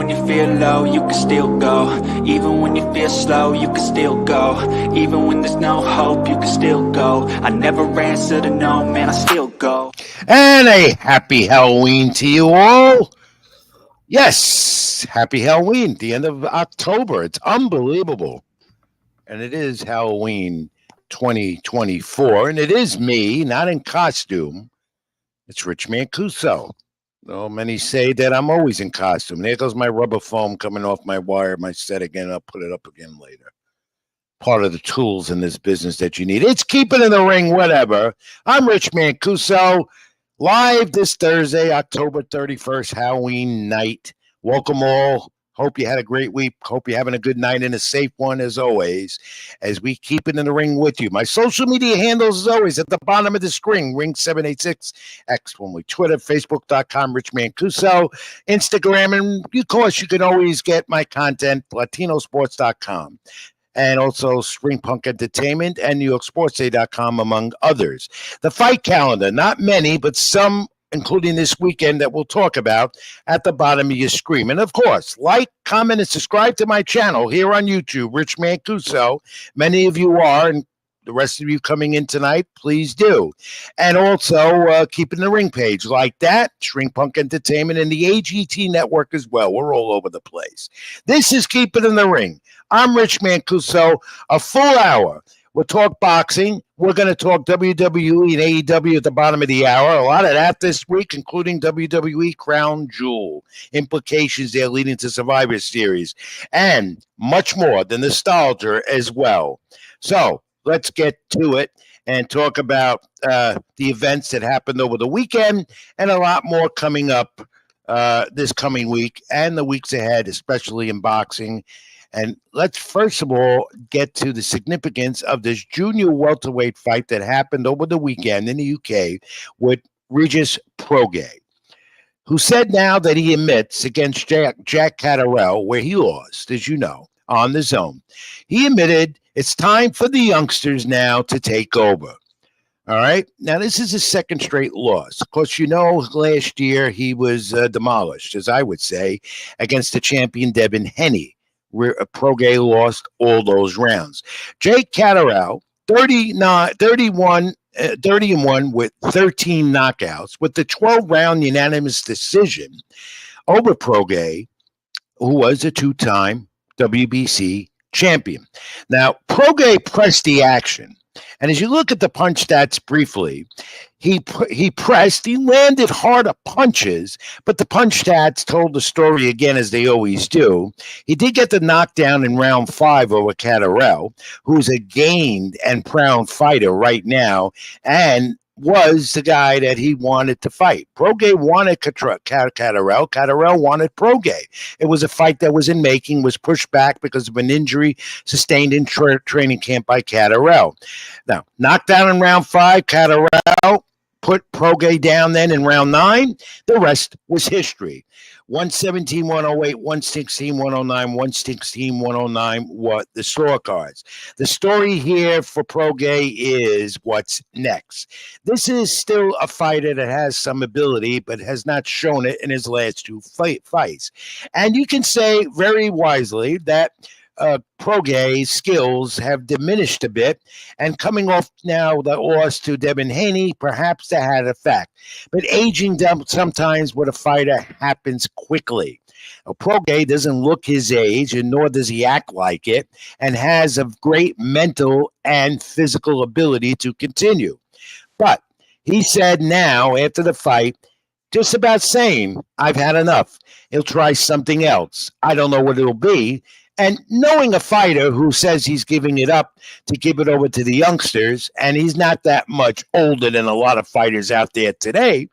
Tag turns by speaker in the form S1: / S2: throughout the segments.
S1: when you feel low, you can still go. Even when you feel slow, you can still go. Even when there's no hope, you can still go. I never answer to no, man, I still go.
S2: And a happy Halloween to you all. Yes, happy Halloween, the end of October. It's unbelievable. And it is Halloween 2024. And it is me, not in costume. It's Rich Mancuso. Though many say that I'm always in costume. There goes my rubber foam coming off my wire, my set again. I'll put it up again later. Part of the tools in this business that you need. It's keeping in the ring, whatever. I'm Rich Mancuso, live this Thursday, October 31st, Halloween night. Welcome all. Hope you had a great week. Hope you're having a good night and a safe one as always, as we keep it in the ring with you. My social media handles, as always, at the bottom of the screen, ring786, X when we Twitter, Facebook.com, Rich Mancuso, Instagram, and of course, you can always get my content, latinosports.com. And also Spring Punk Entertainment and NewYorkSportsDay.com, among others. The fight calendar, not many, but some, including this weekend, that we'll talk about at the bottom of your screen. And of course, like, comment, and subscribe to my channel here on YouTube, Rich Mancuso. Many of you are, and the rest of you coming in tonight, please do. And also keeping the ring page like that, Shrink Punk Entertainment, and the AGT Network as well. We're all over the place. This is Keep It in the Ring. I'm Rich Mancuso. A full hour. We'll talk boxing. We're going to talk WWE and AEW at the bottom of the hour. A lot of that this week, including WWE Crown Jewel, implications there leading to Survivor Series, and much more, the nostalgia as well. So let's get to it and talk about the events that happened over the weekend and a lot more coming up this coming week and the weeks ahead, especially in boxing. And let's first of all get to the significance of this junior welterweight fight that happened over the weekend in the UK with Regis Prograis, who said now that he admits against Jack Catterall, where he lost, as you know, on the zone. He admitted it's time for the youngsters now to take over. All right. Now, this is his second straight loss. Of course, you know, last year he was demolished, as I would say, against the champion Devin Haney, where Prograis lost all those rounds. Jake Catterall, 30-1 with 13 knockouts, with the 12-round unanimous decision over Prograis, who was a two-time WBC champion. Now, Prograis pressed the action. And as you look at the punch stats briefly, he pressed, he landed harder punches, but the punch stats told the story again, as they always do. He did get the knockdown in round 5 over Catterall, who's a gained and proud fighter right now, and was the guy that he wanted to fight. Prograis wanted Catterall. Catterall wanted Prograis. It was a fight that was in making, was pushed back because of an injury sustained in training camp by Catterall. Now, knocked down in round 5, Catterall put Prograis down then in round 9. The rest was history. 117-108, 116-109, 116-109, what the scorecards. The story here for Prograis is what's next. This is still a fighter that has some ability, but has not shown it in his last 2 fights. And you can say very wisely that Prograis' skills have diminished a bit, and coming off now the loss to Devin Haney, perhaps that had an effect. But aging sometimes with a fighter happens quickly. Prograis doesn't look his age, and nor does he act like it, and has a great mental and physical ability to continue. But he said now, after the fight, just about saying, I've had enough. He'll try something else. I don't know what it'll be. And knowing a fighter who says he's giving it up to give it over to the youngsters, and he's not that much older than a lot of fighters out there today,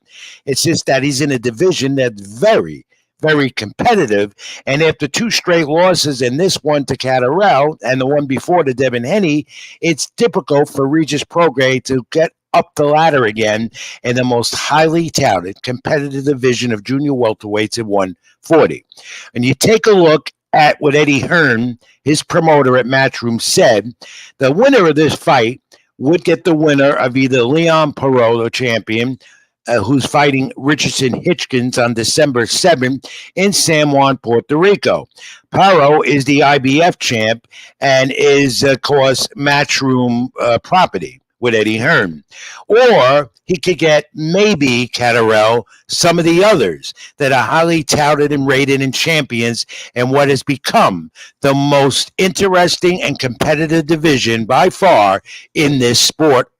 S2: it's just that he's in a division that's very, very competitive. And after 2 straight losses, and this one to Catterall and the one before to Devin Haney, it's difficult for Regis Prograis to get up the ladder again in the most highly touted competitive division of junior welterweights at 140. And you take a look at what Eddie Hearn, his promoter at Matchroom, said, the winner of this fight would get the winner of either Leon Perot, the champion, who's fighting Richardson Hitchkins on December 7th in San Juan, Puerto Rico. Paro is the IBF champ and is, of course, Matchroom property with Eddie Hearn. Or he could get maybe Catterall, some of the others that are highly touted and rated and champions in what has become the most interesting and competitive division by far in this sport.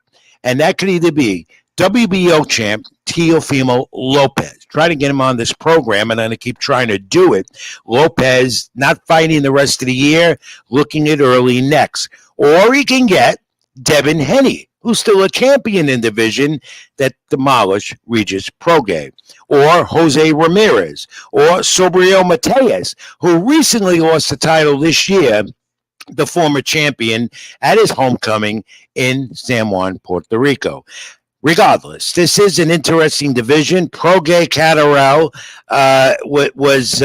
S2: And that could either be WBO champ Teofimo Lopez. Try to get him on this program, and I'm going to keep trying to do it. Lopez not fighting the rest of the year, looking at early next. Or he can get Devin Haney, who's still a champion in division that demolished Regis Prograis, or Jose Ramirez, or Sobrio Mateus, who recently lost the title this year, the former champion, at his homecoming in San Juan, Puerto Rico. Regardless, this is an interesting division. Prograis Catterall was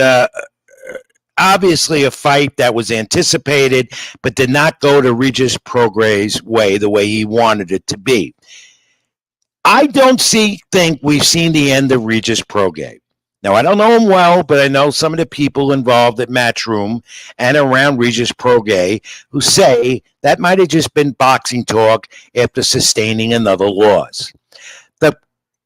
S2: obviously a fight that was anticipated, but did not go to Regis Prograis' way, the way he wanted it to be. I don't think we've seen the end of Regis Prograis. Now, I don't know him well, but I know some of the people involved at Matchroom and around Regis Prograis who say that might have just been boxing talk after sustaining another loss. The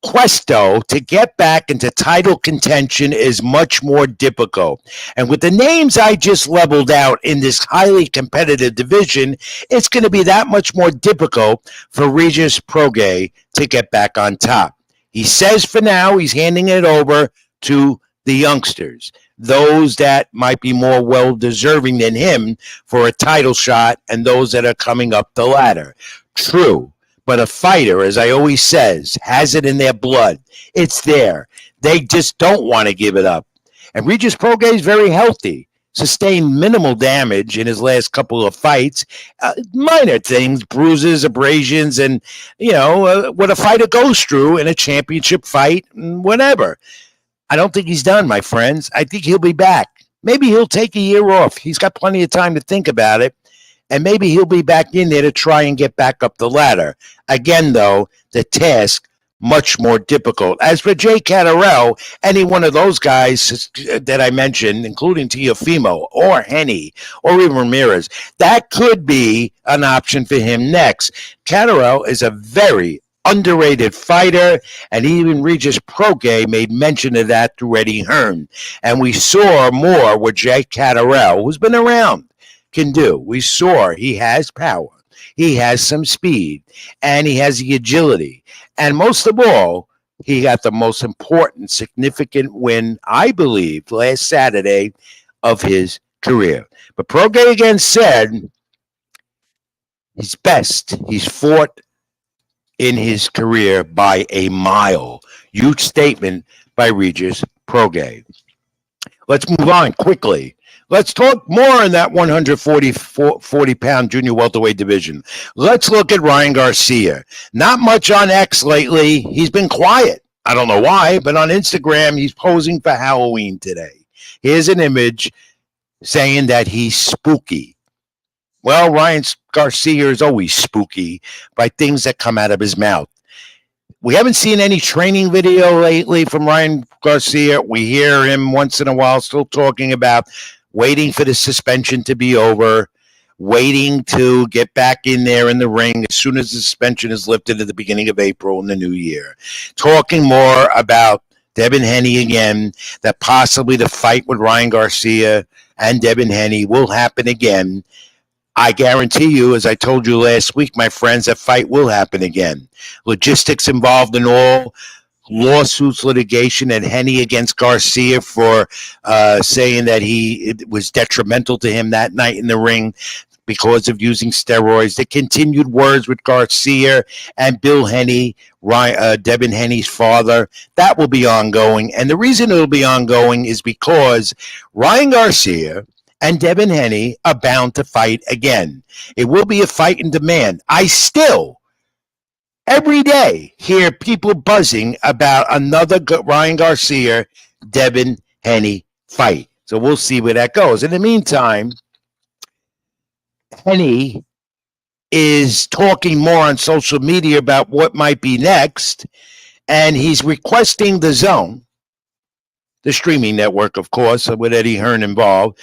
S2: quest, though, to get back into title contention is much more difficult. And with the names I just leveled out in this highly competitive division, it's going to be that much more difficult for Regis Prograis to get back on top. He says for now he's handing it over to the youngsters, those that might be more well-deserving than him for a title shot and those that are coming up the ladder. True, but a fighter, as I always says, has it in their blood. It's there. They just don't want to give it up. And Regis Prograis is very healthy, sustained minimal damage in his last couple of fights, minor things, bruises, abrasions, and, what a fighter goes through in a championship fight, whatever. I don't think he's done, my friends. I think he'll be back. Maybe he'll take a year off. He's got plenty of time to think about it. And maybe he'll be back in there to try and get back up the ladder. Again, though, the task much more difficult. As for Jay Catterall, any one of those guys that I mentioned, including Teofimo or Henny or even Ramirez, that could be an option for him next. Catterall is a very underrated fighter, and even Regis Prograis made mention of that through Eddie Hearn. And we saw more what Jay Catterall, who's been around, can do. We saw he has power, he has some speed, and he has the agility. And most of all, he got the most important, significant win, I believe, last Saturday of his career. But Prograis again said he's best. He's fought in his career by a mile. Huge statement by Regis Prograis. Let's move on quickly. Let's talk more in that 140-pound junior welterweight division. Let's look at Ryan Garcia. Not much on X lately. He's been quiet. I don't know why, but on Instagram, he's posing for Halloween today. Here's an image saying that he's spooky. Well, Ryan Garcia is always spooky by things that come out of his mouth. We haven't seen any training video lately from Ryan Garcia. We hear him once in a while still talking about waiting for the suspension to be over, waiting to get back in there in the ring as soon as the suspension is lifted at the beginning of April in the new year. Talking more about Devin Haney again, that possibly the fight with Ryan Garcia and Devin Haney will happen again. I guarantee you, as I told you last week, my friends, that fight will happen again. Logistics involved in all lawsuits, litigation, and Henny against Garcia for saying that it was detrimental to him that night in the ring because of using steroids. The continued words with Garcia and Bill Henny, Devin Henny's father, that will be ongoing. And the reason it will be ongoing is because Ryan Garcia and Devin Haney are bound to fight again. It will be a fight in demand. I still, every day, hear people buzzing about another Ryan Garcia, Devin Haney fight. So we'll see where that goes. In the meantime, Henny is talking more on social media about what might be next. and he's requesting the Zone, the streaming network, of course, with Eddie Hearn involved.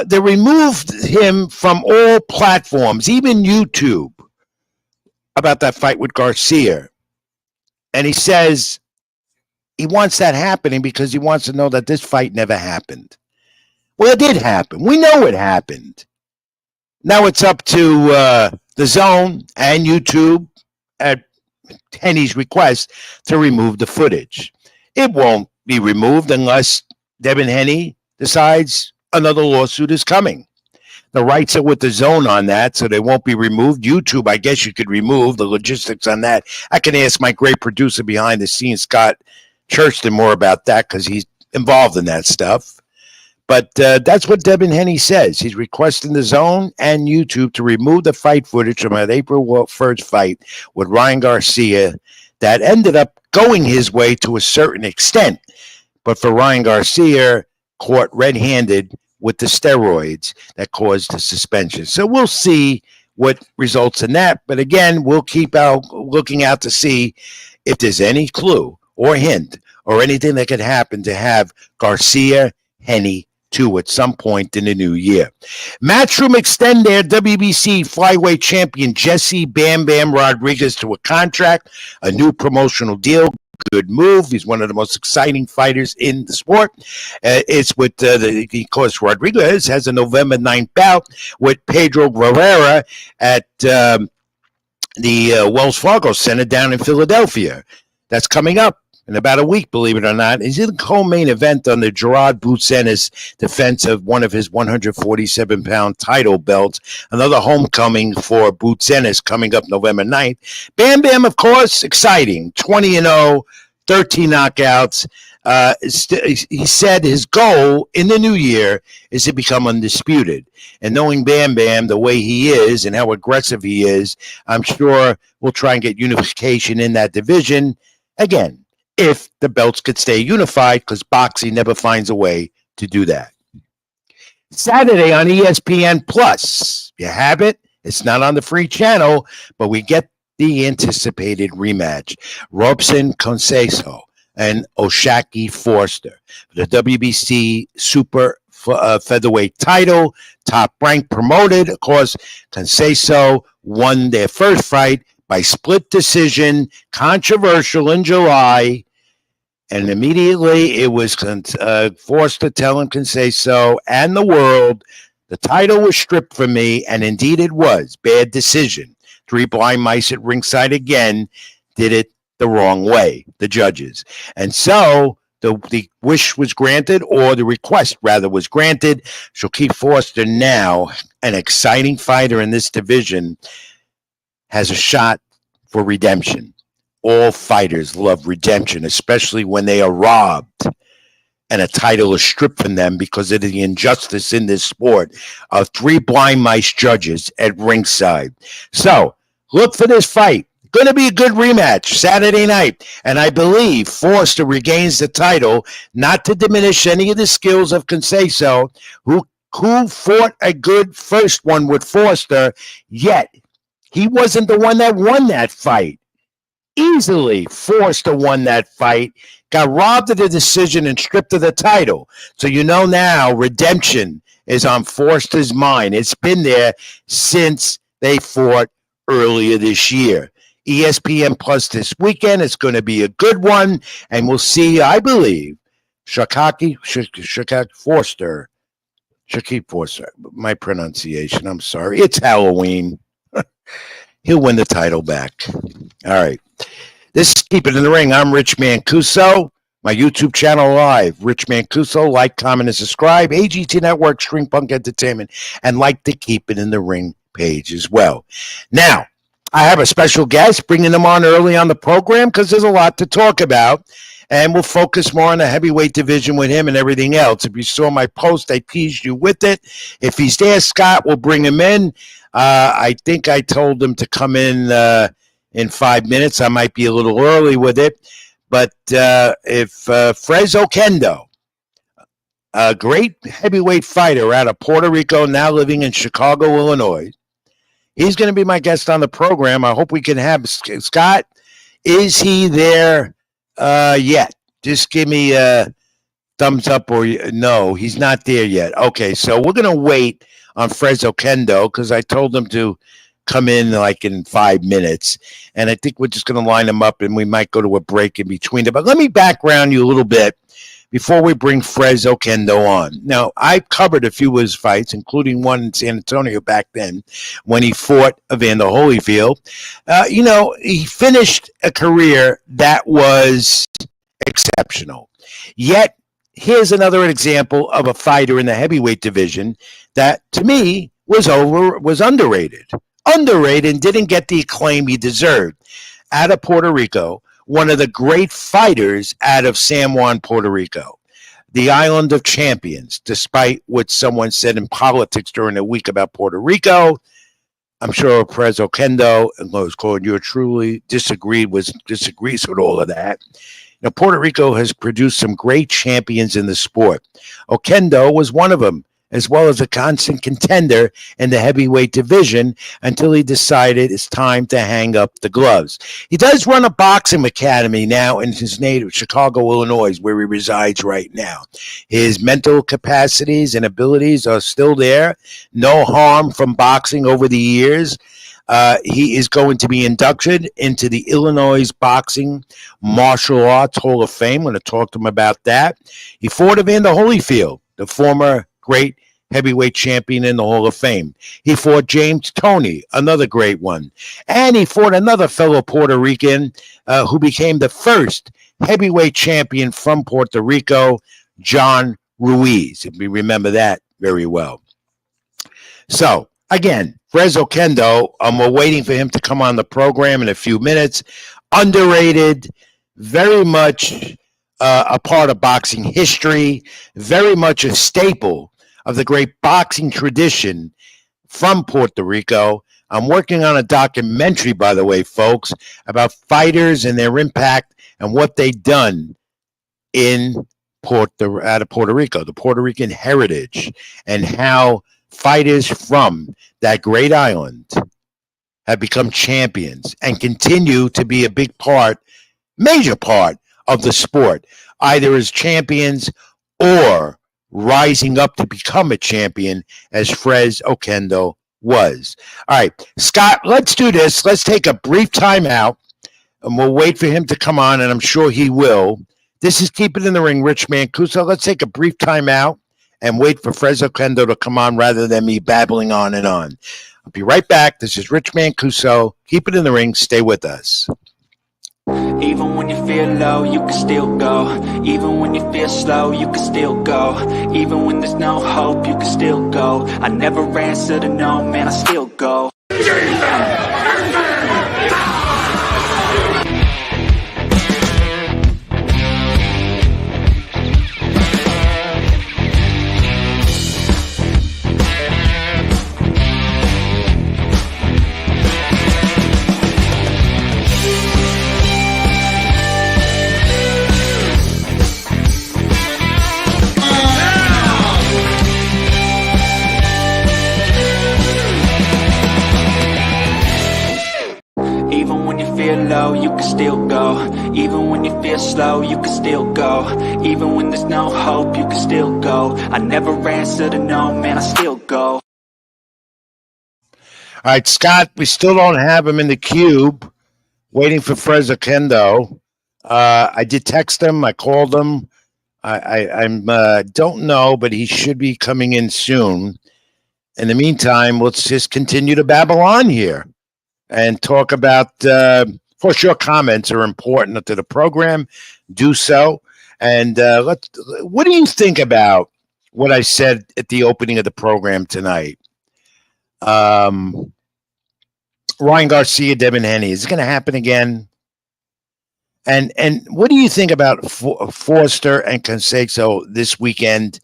S2: They removed him from all platforms, even YouTube, about that fight with Garcia. And he says he wants that happening because he wants to know that this fight never happened. Well, it did happen. We know it happened. Now it's up to the Zone and YouTube at Henny's request to remove the footage. It won't be removed unless Devin Henny decides another lawsuit is coming. The rights are with the Zone on that, so they won't be removed. YouTube, I guess you could remove the logistics on that. I can ask my great producer behind the scenes, Scott Churchton, more about that because he's involved in that stuff. But that's what Devin Henny says. He's requesting the Zone and YouTube to remove the fight footage from that April 1st fight with Ryan Garcia that ended up going his way to a certain extent. But for Ryan Garcia, caught red-handed with the steroids that caused the suspension. So we'll see what results in that. But again, we'll keep looking out to see if there's any clue or hint or anything that could happen to have Garcia, Henny, at some point in the new year. Matchroom extend their WBC flyweight champion Jesse Bam Bam Rodriguez to a contract, a new promotional deal. Good move. He's one of the most exciting fighters in the sport. It's with because Rodriguez has a November 9th bout with Pedro Guerrera at the Wells Fargo Center down in Philadelphia. That's coming up in about a week, believe it or not. He's in the co-main event on the Gerard Boutsenis defense of one of his 147-pound title belts. Another homecoming for Boutsenis coming up November 9th. Bam Bam, of course, exciting. 20-0, 13 knockouts. He said his goal in the new year is to become undisputed. And knowing Bam Bam the way he is and how aggressive he is, I'm sure we'll try and get unification in that division. Again, if the belts could stay unified, because boxing never finds a way to do that. Saturday on ESPN Plus, you have it. It's not on the free channel, but we get the anticipated rematch. Robson Conceição and Oshaki Forster. The WBC Super featherweight title, top rank promoted. Of course, Conceição won their first fight by split decision, controversial in July, and immediately it was forced to tell him Conceição and the world, the title was stripped from me, and indeed it was. Bad decision. 3 blind mice at ringside again did it the wrong way, the judges. And so the wish was granted, or the request, rather, was granted. Shaquille Forster, now an exciting fighter in this division, has a shot for redemption. All fighters love redemption, especially when they are robbed and a title is stripped from them because of the injustice in this sport of 3 blind mice judges at ringside. So look for this fight. Going to be a good rematch Saturday night. And I believe Forster regains the title, not to diminish any of the skills of Conceição, who fought a good first one with Forster, yet he wasn't the one that won that fight. Easily Forster won that fight, got robbed of the decision and stripped of the title. So you know now redemption is on Forster's mind. It's been there since they fought earlier this year. ESPN Plus this weekend. It's going to be a good one. And we'll see, I believe, Shaquille Forster. My pronunciation, I'm sorry. It's Halloween. He'll win the title back. All right. This is Keep It in the Ring. I'm Rich Mancuso. My YouTube channel live, Rich Mancuso. Like, comment, and subscribe. AGT Network, String Punk Entertainment, and like the Keep It in the Ring page as well. Now, I have a special guest, bringing them on early on the program because there's a lot to talk about. And we'll focus more on the heavyweight division with him and everything else. If you saw my post, I teased you with it. If he's there, Scott, we'll bring him in. I think I told him to come in 5 minutes. I might be a little early with it. But if Fres Oquendo, a great heavyweight fighter out of Puerto Rico, now living in Chicago, Illinois, he's going to be my guest on the program. I hope we can have Scott. Is he there Yet. Just give me a thumbs up or no. He's not there yet. Okay, so we're gonna wait on Fres Oquendo because I told him to come in like in 5 minutes, and I think we're just gonna line him up, and we might go to a break in between them. But let me background you a little bit before we bring Fres Oquendo on. Now, I covered a few of his fights, including one in San Antonio back then when he fought Evander Holyfield. He finished a career that was exceptional. Yet, here's another example of a fighter in the heavyweight division that, to me, was underrated. Underrated and didn't get the acclaim he deserved. Out of Puerto Rico, one of the great fighters out of San Juan, Puerto Rico, the island of champions, despite what someone said in politics during the week about Puerto Rico. I'm sure Fres Oquendo, was called you truly disagrees with all of that. Now, Puerto Rico has produced some great champions in the sport. Oquendo was one of them, as well as a constant contender in the heavyweight division until he decided it's time to hang up the gloves. He does run a boxing academy now in his native Chicago, Illinois, where he resides right now. His mental capacities and abilities are still there. No harm from boxing over the years. He is going to be inducted into the Illinois Boxing Martial Arts Hall of Fame. I'm going to talk to him about that. He fought Evander Holyfield, the former great heavyweight champion in the Hall of Fame. He fought James Toney, another great one. And he fought another fellow Puerto Rican who became the first heavyweight champion from Puerto Rico, John Ruiz. If we remember that very well. So, again, Fres Oquendo, we're waiting for him to come on the program in a few minutes. Underrated, very much a part of boxing history, very much a staple of the great boxing tradition from Puerto Rico. I'm working on a documentary, by the way, folks, about fighters and their impact and what they've done out of Puerto Rico, the Puerto Rican heritage, and how fighters from that great island have become champions and continue to be a big part, major part of the sport, either as champions or rising up to become a champion as Fres Oquendo was. All right, Scott, let's do this. Let's take a brief time out, and we'll wait for him to come on, and I'm sure he will. This is Keep It in the Ring, Rich Mancuso. Let's take a brief time out and wait for Fres Oquendo to come on rather than me babbling on and on. I'll be right back. This is Rich Mancuso. Keep It in the Ring. Stay with us.
S1: Even when you feel low, you can still go. Even when you feel slow, you can still go. Even when there's no hope, you can still go. I never answer to no, man, I still go. Low, you can still go. Even when you feel slow, you can still go. Even when there's no hope, you can still go. I never answer to no, man, I still go.
S2: All right, Scott, we still don't have him in the cube. Waiting for Fres Oquendo. I did text him. I called him. I don't know, but he should be coming in soon. In the meantime, let's just continue to babble on here and talk about, for sure, comments are important to the program. Do so. And what do you think about what I said at the opening of the program tonight? Ryan Garcia, Devin Haney. Is it going to happen again? And what do you think about Forster and Canseco this weekend?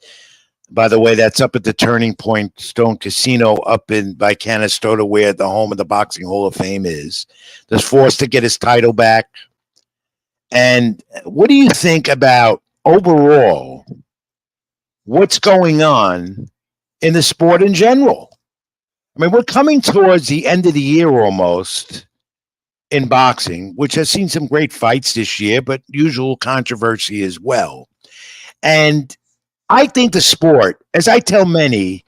S2: By the way, that's up at the Turning Point Stone Casino up by Canastota, where the home of the Boxing Hall of Fame is. Does Forster get his title back? And what do you think about overall what's going on in the sport in general? I mean, we're coming towards the end of the year almost. in boxing, which has seen some great fights this year, but usual controversy as well. And I think the sport, as I tell many,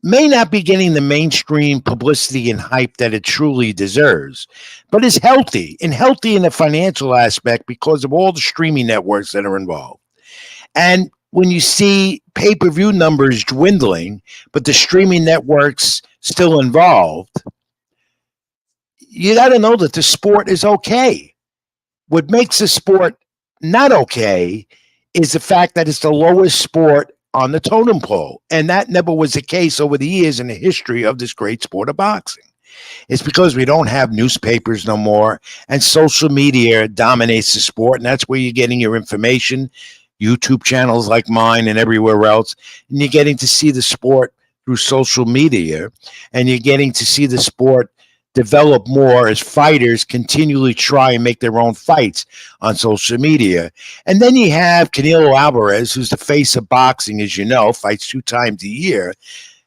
S2: may not be getting the mainstream publicity and hype that it truly deserves, but is healthy in the financial aspect because of all the streaming networks that are involved. And when you see pay-per-view numbers dwindling, but the streaming networks still involved, you got to know that the sport is okay. What makes the sport not okay is the fact that it's the lowest sport on the totem pole. And that never was the case over the years in the history of this great sport of boxing. It's because we don't have newspapers no more, and social media dominates the sport, and that's where you're getting your information, YouTube channels like mine and everywhere else, and you're getting to see the sport through social media, and you're getting to see the sport develop more as fighters continually try and make their own fights on social media. And then you have Canelo Alvarez, who's the face of boxing, as you know, fights 2 times a year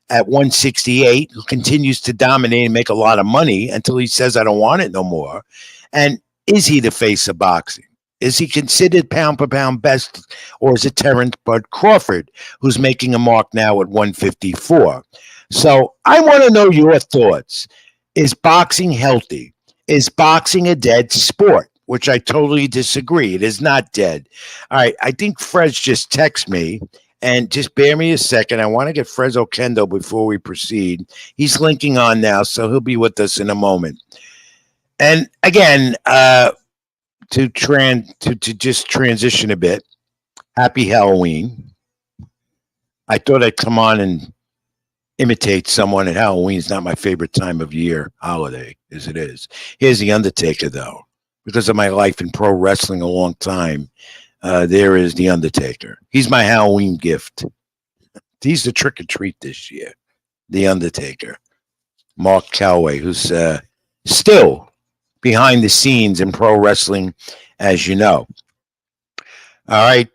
S2: at 168, who continues to dominate and make a lot of money until he says, I don't want it no more. And is he the face of boxing? Is he considered pound for pound best, or is it Terrence Bud Crawford, who's making a mark now at 154? So I want to know your thoughts. Is boxing healthy? Is boxing a dead sport? Which I totally disagree. It is not dead. All right, I think Fres just texted me, and just bear me a second. I want to get Fres Oquendo before we proceed. He's linking on now, so he'll be with us in a moment. And again, to just transition a bit, happy Halloween. I thought I'd come on and imitate someone, and Halloween's not my favorite time of year holiday, as it is. Here's The Undertaker, though. Because of my life in pro wrestling a long time, there is The Undertaker. He's my Halloween gift. He's the trick or treat this year. The Undertaker. Mark Calaway, who's still behind the scenes in pro wrestling, as you know. All right.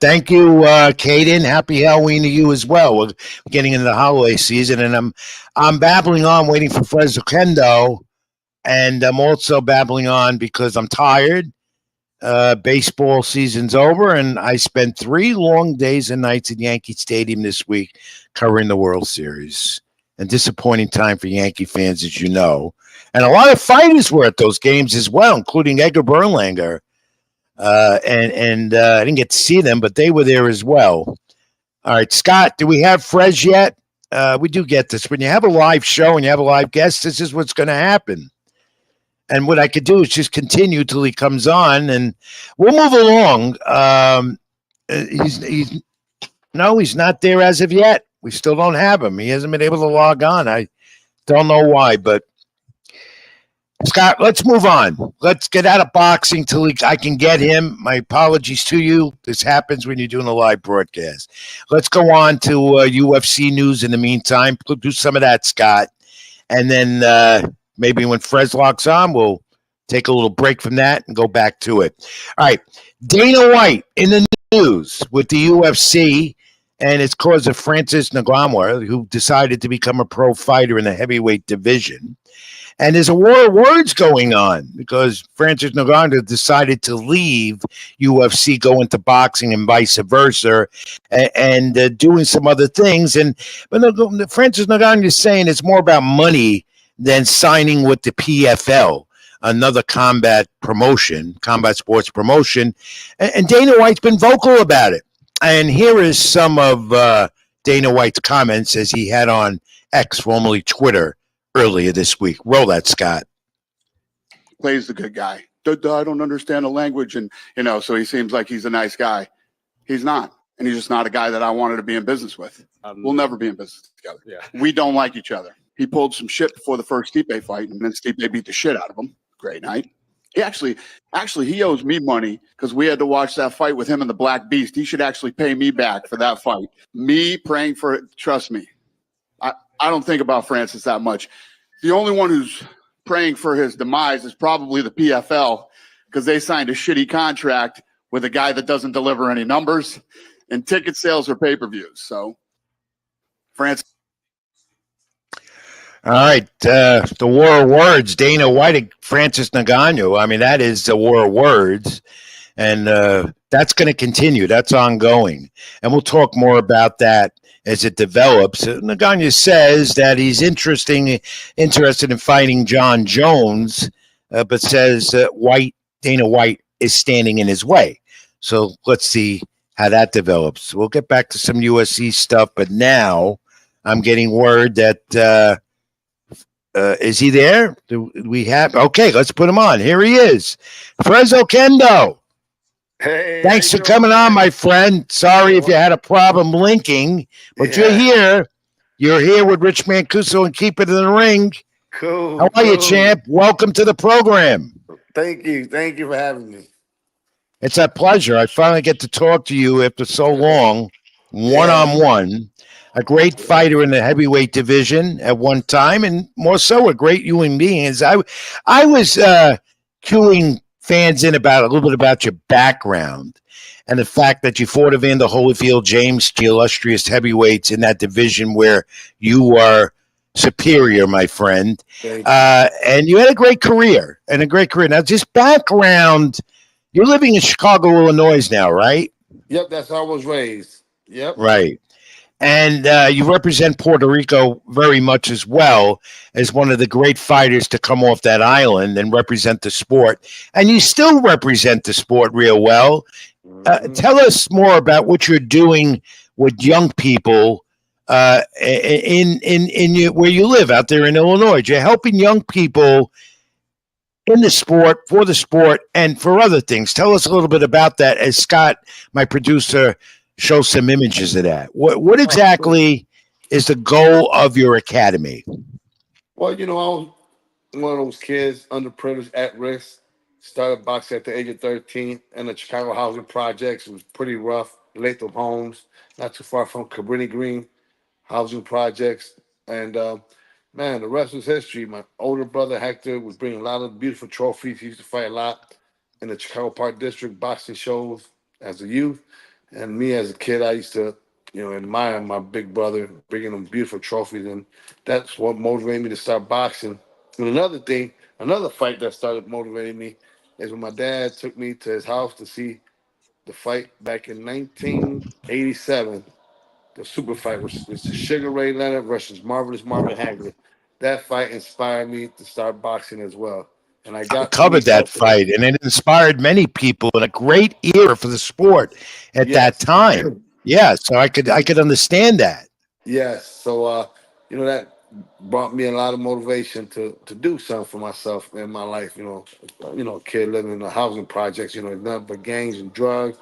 S2: Thank you, Kaden. Happy Halloween to you as well. We're getting into the holiday season, and I'm babbling on, waiting for Fres Oquendo, and I'm also babbling on because I'm tired. Baseball season's over, and I spent 3 long days and nights at Yankee Stadium this week covering the World Series. And disappointing time for Yankee fans, as you know. And a lot of fighters were at those games as well, including Edgar Berlanger. I didn't get to see them, but they were there as well. All right, Scott, do we have Fres yet? We do get this. When you have a live show and you have a live guest, this is what's going to happen. And what I could do is just continue till he comes on, and we'll move along. He's not there as of yet. We still don't have him. He hasn't been able to log on. I don't know why, but Scott, let's move on. Let's get out of boxing till I can get him. My apologies to you. This happens when you're doing a live broadcast. Let's go on to UFC news in the meantime. Do some of that, Scott. And then maybe when Fres locks on, we'll take a little break from that and go back to it. All right. Dana White in the news with the UFC, and it's because of Francis Ngannou, who decided to become a pro fighter in the heavyweight division. And there's a war of words going on because Francis Ngannou decided to leave UFC, go into boxing and vice versa, and doing some other things. But Francis Ngannou is saying it's more about money than signing with the PFL, another combat sports promotion. And Dana White's been vocal about it. And here is some of Dana White's comments as he had on X, formerly Twitter, earlier this week. Roll that, Scott.
S3: Clay's the good guy. I don't understand the language, and so he seems like he's a nice guy. He's not, and he's just not a guy that I wanted to be in business with. We'll never be in business together. Yeah. We don't like each other. He pulled some shit before the first Stipe fight, and then Stipe beat the shit out of him. Great night. He actually he owes me money because we had to watch that fight with him and the Black Beast. He should actually pay me back for that fight. Me praying for it. Trust me. I don't think about Francis that much. The only one who's praying for his demise is probably the PFL because they signed a shitty contract with a guy that doesn't deliver any numbers and ticket sales or pay-per-views. So, Francis.
S2: All right, the war of words. Dana White and Francis Ngannou. I mean, that is the war of words, and that's going to continue. That's ongoing, and we'll talk more about that as it develops. Ngannou says that he's interested in fighting John Jones, but says Dana White is standing in his way. So let's see how that develops. We'll get back to some USC stuff, but now I'm getting word that. Is he there? Do we have? Okay, let's put him on. Here he is, Fres Oquendo.
S4: Hey, how
S2: Thanks
S4: you
S2: for
S4: doing,
S2: coming on,
S4: man?
S2: my friend. Sorry if you
S4: What?
S2: had a problem linking, but you're
S4: Yeah,
S2: here. You're here with Rich Mancuso and Keep It in the Ring. How
S4: cool,
S2: are you,
S4: cool.
S2: champ? Welcome to the program.
S4: Thank you for having me.
S2: It's a pleasure. I finally get to talk to you after so long, one
S4: Yeah,
S2: on one. A great fighter in the heavyweight division at one time, and more so a great human being. I was cueing fans in about a little bit about your background and the fact that you fought Evander Holyfield, James, the illustrious heavyweights in that division where you are superior, my friend.
S4: thank you.
S2: And you had a great career and a great career. Now, just background. You're living in Chicago, Illinois now, right?
S4: Yep, that's how I was raised. Yep.
S2: Right. And you represent Puerto Rico very much as well as one of the great fighters to come off that island and represent the sport. And you still represent the sport real well.
S4: Hmm.
S2: Tell us more about what you're doing with young people where you live out there in Illinois. You're helping young people in the sport, for the sport, and for other things. Tell us a little bit about that as Scott, my producer, shows some images of that. What
S4: Oh, cool.
S2: exactly is the goal of your academy?
S4: Well, I was one of those kids, underprivileged, at risk. Started boxing at the age of 13 in the Chicago housing projects. It was pretty rough. Latham Homes, not too far from Cabrini Green housing projects. And man, the rest was history. My older brother Hector was bringing a lot of beautiful trophies. He used to fight a lot in the Chicago Park District boxing shows as a youth. And me as a kid, I used to, admire my big brother bringing them beautiful trophies. And that's what motivated me to start boxing. And another thing, another fight that started motivating me is when my dad took me to his house to see the fight back in 1987, the super fight was Sugar Ray Leonard versus Marvelous Marvin Hagler. That fight inspired me to start boxing as well, and I
S2: I
S4: got many
S2: covered that
S4: belts.
S2: fight, and it inspired many people in a great era for the sport at that
S4: Yes,
S2: time. Yeah, so I could understand that.
S4: yes. So that brought me a lot of motivation to do something for myself in my life. A kid living in the housing projects. It's nothing but gangs and drugs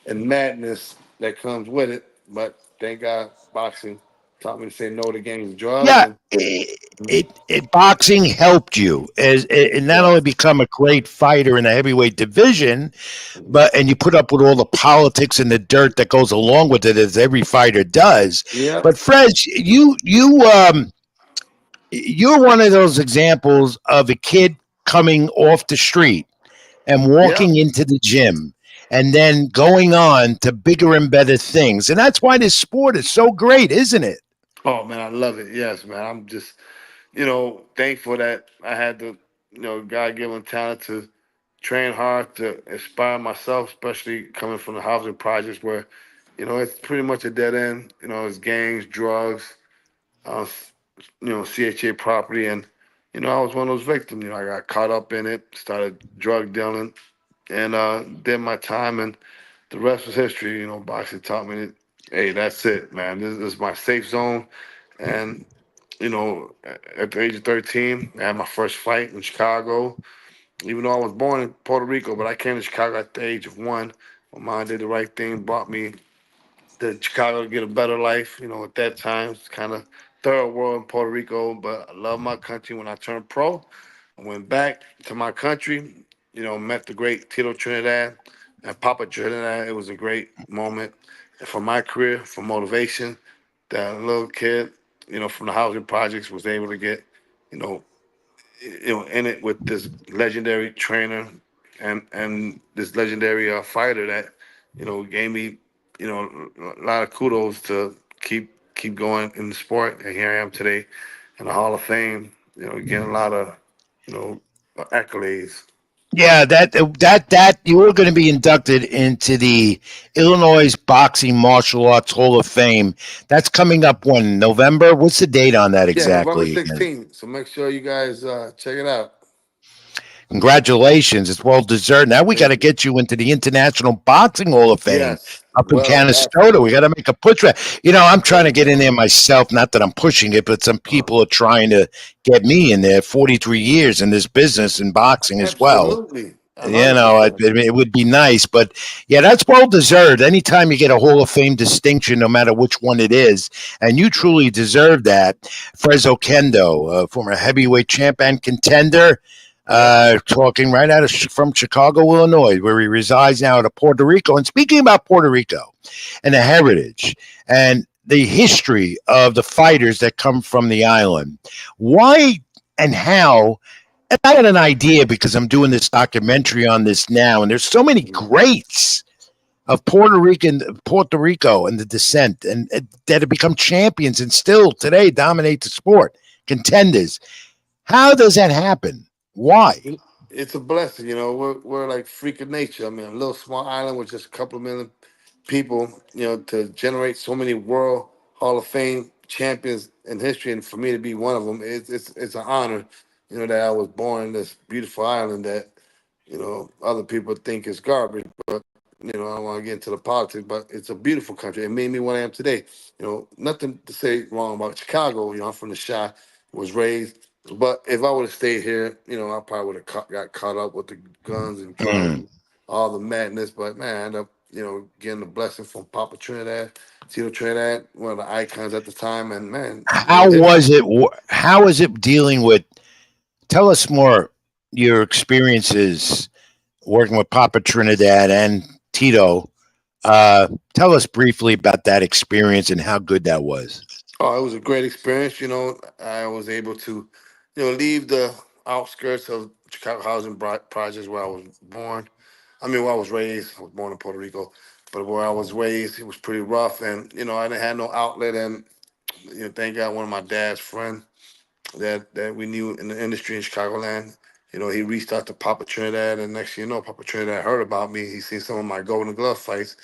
S4: and madness that comes with it. But thank God, boxing taught me to say no to gangs and drugs.
S2: Yeah,
S4: And
S2: it boxing helped you as it not only
S4: yes,
S2: become a great fighter in the heavyweight division,
S4: mhm.
S2: but and you put up with all the politics and the dirt that goes along with it, as every fighter does.
S4: Yep,
S2: But Fred, you're one of those examples of a kid coming off the street and
S4: yep.
S2: walking into the gym and then going on to bigger and better things. And that's why this sport is so great, isn't it?
S4: Oh man, I love it. Yes, man. I'm just, thankful that I had the, God given talent to train hard to inspire myself, especially coming from the housing projects where, it's pretty much a dead end. It's gangs, drugs, uh, CHA property. And, I was one of those victims. I got caught up in it, started drug dealing, and did my time. And the rest was history. Boxing taught me that, hey, that's it, man. This is my safe zone. And at the age of 13, I had my first fight in Chicago. Even though I was born in Puerto Rico, but I came to Chicago at the age of 1. My mom did the right thing, brought me to Chicago to get a better life. At that time, it's kind of third world in Puerto Rico, but I love my country. When I turned pro, I went back to my country, met the great Tito Trinidad and Papa Trinidad. It was a great moment for my career, for motivation. That little kid, from the housing projects was able to get, you know, in it with this legendary trainer and this legendary fighter that, gave me, a lot of kudos to keep going in the sport. And here I am today, in the Hall of Fame. You know, getting a lot of, you know, accolades.
S2: Yeah, that you were going to be inducted into the Illinois Boxing Martial Arts Hall of Fame. That's coming up when November. What's the date on that
S4: Yeah, November
S2: exactly?
S4: 16th. So make sure you guys check it out.
S2: Congratulations. It's well deserved. Now we got to
S4: Thank you.
S2: get you into the International Boxing Hall of Fame
S4: Yes.
S2: up in
S4: Well,
S2: Canastota. We got
S4: absolutely.
S2: to make a push for that. You know, I'm trying
S4: There
S2: to
S4: you
S2: get in
S4: go.
S2: there myself. Not that I'm pushing it, but some people are trying to get me in there. 43 years in this business in boxing as well.
S4: Absolutely.
S2: You know,
S4: 100%.
S2: it would be nice, but yeah, that's well deserved. Anytime you get a Hall of Fame distinction, no matter which one it is, and you
S4: Yeah.
S2: truly deserve that. Fres Oquendo, former heavyweight champ and contender,
S4: Yep.
S2: talking right out of from Chicago, Illinois, where he resides now out of Puerto Rico. And speaking about Puerto Rico and the heritage and the history of the fighters that come from the island, why and how and I got an idea because I'm doing this documentary on this now, and there's so many
S4: Mhm.
S2: greats of Puerto Rico and the descent, and that have become champions and still today dominate the sport, contenders. How does that happen? Why?
S4: It's a blessing, you know. We're like freak of nature. I mean, a little small island with just a couple of million people, you know, to generate so many World Hall of Fame champions in history, and for me to be one of them, it's an honor, you know, that I was born in this beautiful island that, you know, other people think is garbage, but you know, I don't want to get into the politics, but it's a beautiful country. It made me what I am today. You know, nothing to say wrong about Chicago. You know, I'm from the Chi, was raised. But if I would have stayed here, you know, I probably would have got caught up with the guns and drugs
S2: Mm.
S4: and all the madness. But man, I ended up, you know, getting a blessing from Papa Trinidad, Tito Trinidad, one of the icons at the time. And man, it
S2: How
S4: was
S2: was
S4: history.
S2: it? How is it dealing with? Tell us more your experiences working with Papa Trinidad and Tito. Tell us briefly about that experience and how good that was.
S4: Oh, it was a great experience. You know, I was able to, you know, leave the outskirts of Chicago housing projects where I was born. I mean, where I was raised. I was born in Puerto Rico, but where I was raised, it was pretty rough, and you know, I didn't have no outlet. And you know, thank God, one of my dad's friend that we knew in the industry in Chicagoland. You know, he reached out to Papa Trinidad, and next thing you know, Papa Trinidad heard about me. He seen some of my Golden Glove fights,